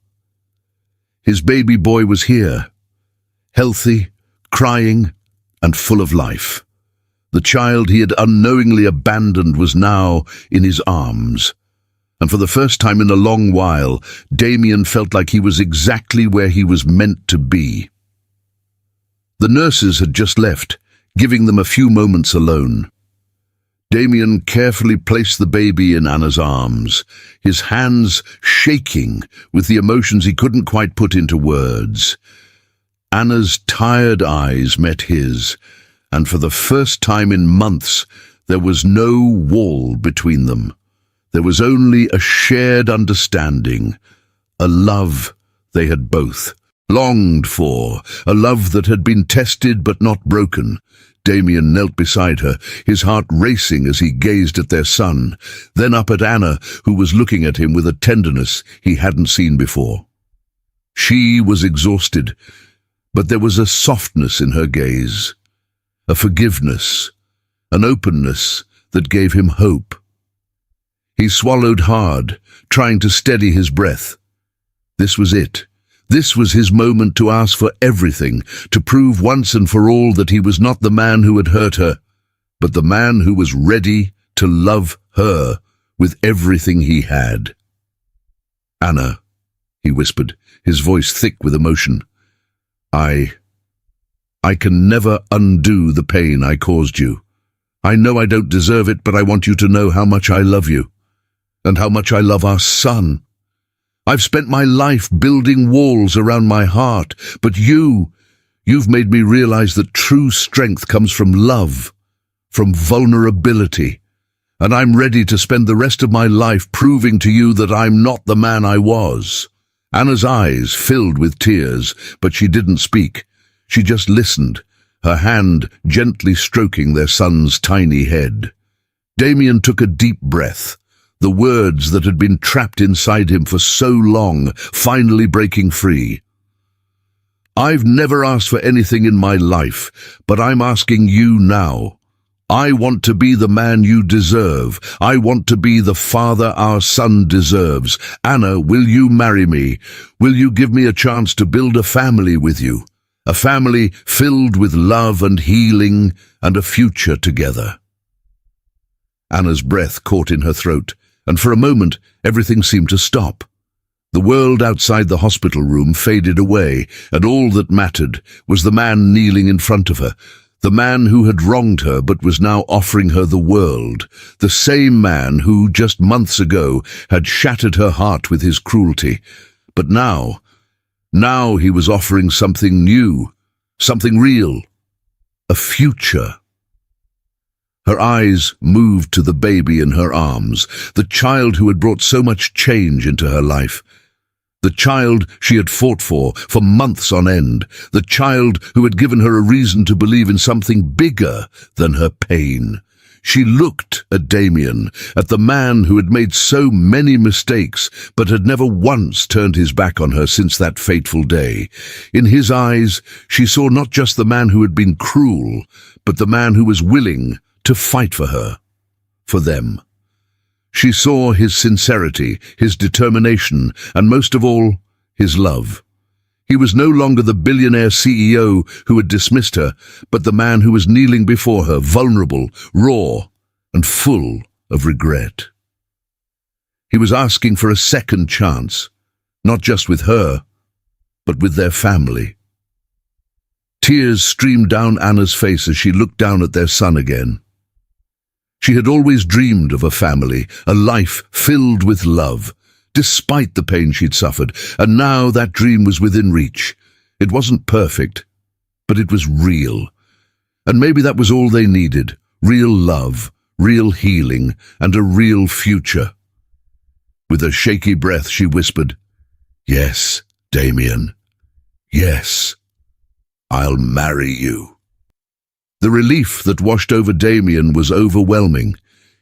Speaker 1: His baby boy was here, healthy, crying, and full of life. The child he had unknowingly abandoned was now in his arms. And for the first time in a long while, Damien felt like he was exactly where he was meant to be. The nurses had just left, giving them a few moments alone. Damien carefully placed the baby in Anna's arms, his hands shaking with the emotions he couldn't quite put into words. Anna's tired eyes met his, and for the first time in months, there was no wall between them. There was only a shared understanding, a love they had both longed for, a love that had been tested but not broken. Damien knelt beside her, his heart racing as he gazed at their son, then up at Anna, who was looking at him with a tenderness he hadn't seen before. She was exhausted, but there was a softness in her gaze, a forgiveness, an openness that gave him hope. He swallowed hard, trying to steady his breath. This was it. This was his moment to ask for everything, to prove once and for all that he was not the man who had hurt her, but the man who was ready to love her with everything he had. "Anna," he whispered, his voice thick with emotion, I can never undo the pain I caused you. I know I don't deserve it, but I want you to know how much I love you, and how much I love our son. I've spent my life building walls around my heart, but you've made me realize that true strength comes from love, from vulnerability, and I'm ready to spend the rest of my life proving to you that I'm not the man I was." Anna's eyes filled with tears, but she didn't speak. She just listened, her hand gently stroking their son's tiny head. Damien took a deep breath, the words that had been trapped inside him for so long finally breaking free. "I've never asked for anything in my life, but I'm asking you now. I want to be the man you deserve. I want to be the father our son deserves. Anna, will you marry me? Will you give me a chance to build a family with you? A family filled with love and healing and a future together." Anna's breath caught in her throat, and for a moment everything seemed to stop. The world outside the hospital room faded away, and all that mattered was the man kneeling in front of her, the man who had wronged her but was now offering her the world, the same man who, just months ago, had shattered her heart with his cruelty. But now he was offering something new, something real, a future. Her eyes moved to the baby in her arms, the child who had brought so much change into her life. The child she had fought for months on end, the child who had given her a reason to believe in something bigger than her pain. She looked at Damien, at the man who had made so many mistakes but had never once turned his back on her since that fateful day. In his eyes, she saw not just the man who had been cruel, but the man who was willing to fight for her, for them. She saw his sincerity, his determination, and most of all, his love. He was no longer the billionaire CEO who had dismissed her, but the man who was kneeling before her, vulnerable, raw, and full of regret. He was asking for a second chance, not just with her, but with their family. Tears streamed down Anna's face as she looked down at their son again. She had always dreamed of a family, a life filled with love, despite the pain she'd suffered, and now that dream was within reach. It wasn't perfect, but it was real. And maybe that was all they needed, real love, real healing, and a real future. With a shaky breath, she whispered, "Yes, Damien. Yes, I'll marry you." The relief that washed over Damien was overwhelming.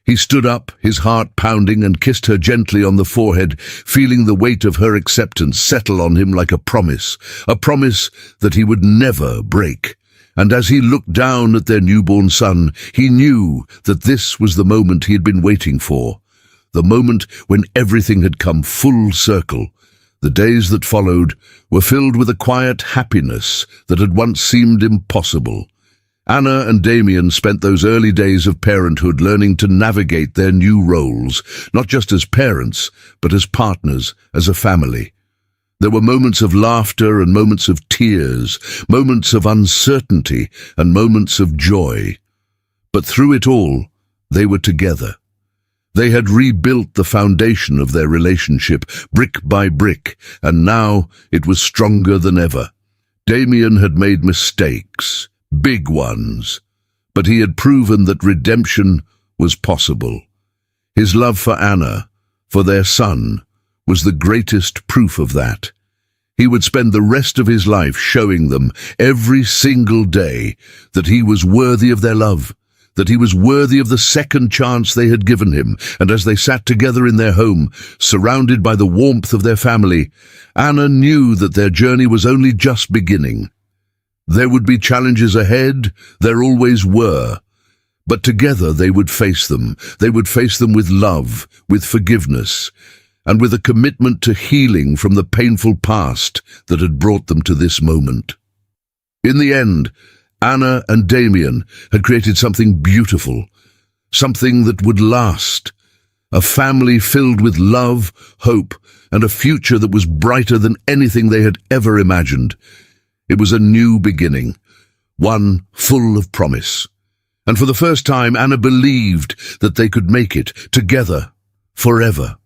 Speaker 1: He stood up, his heart pounding, and kissed her gently on the forehead, feeling the weight of her acceptance settle on him like a promise that he would never break. And as he looked down at their newborn son, he knew that this was the moment he had been waiting for, the moment when everything had come full circle. The days that followed were filled with a quiet happiness that had once seemed impossible. Anna and Damien spent those early days of parenthood learning to navigate their new roles, not just as parents, but as partners, as a family. There were moments of laughter and moments of tears, moments of uncertainty and moments of joy. But through it all, they were together. They had rebuilt the foundation of their relationship, brick by brick, and now it was stronger than ever. Damien had made mistakes, big ones, but he had proven that redemption was possible. His love for Anna, for their son, was the greatest proof of that. He would spend the rest of his life showing them every single day that he was worthy of their love, that he was worthy of the second chance they had given him. And as they sat together in their home, surrounded by the warmth of their family, Anna knew that their journey was only just beginning. There would be challenges ahead, there always were, but together they would face them. They would face them with love, with forgiveness, and with a commitment to healing from the painful past that had brought them to this moment. In the end, Anna and Damien had created something beautiful, something that would last, a family filled with love, hope, and a future that was brighter than anything they had ever imagined. It was a new beginning, one full of promise. And for the first time, Anna believed that they could make it together, forever.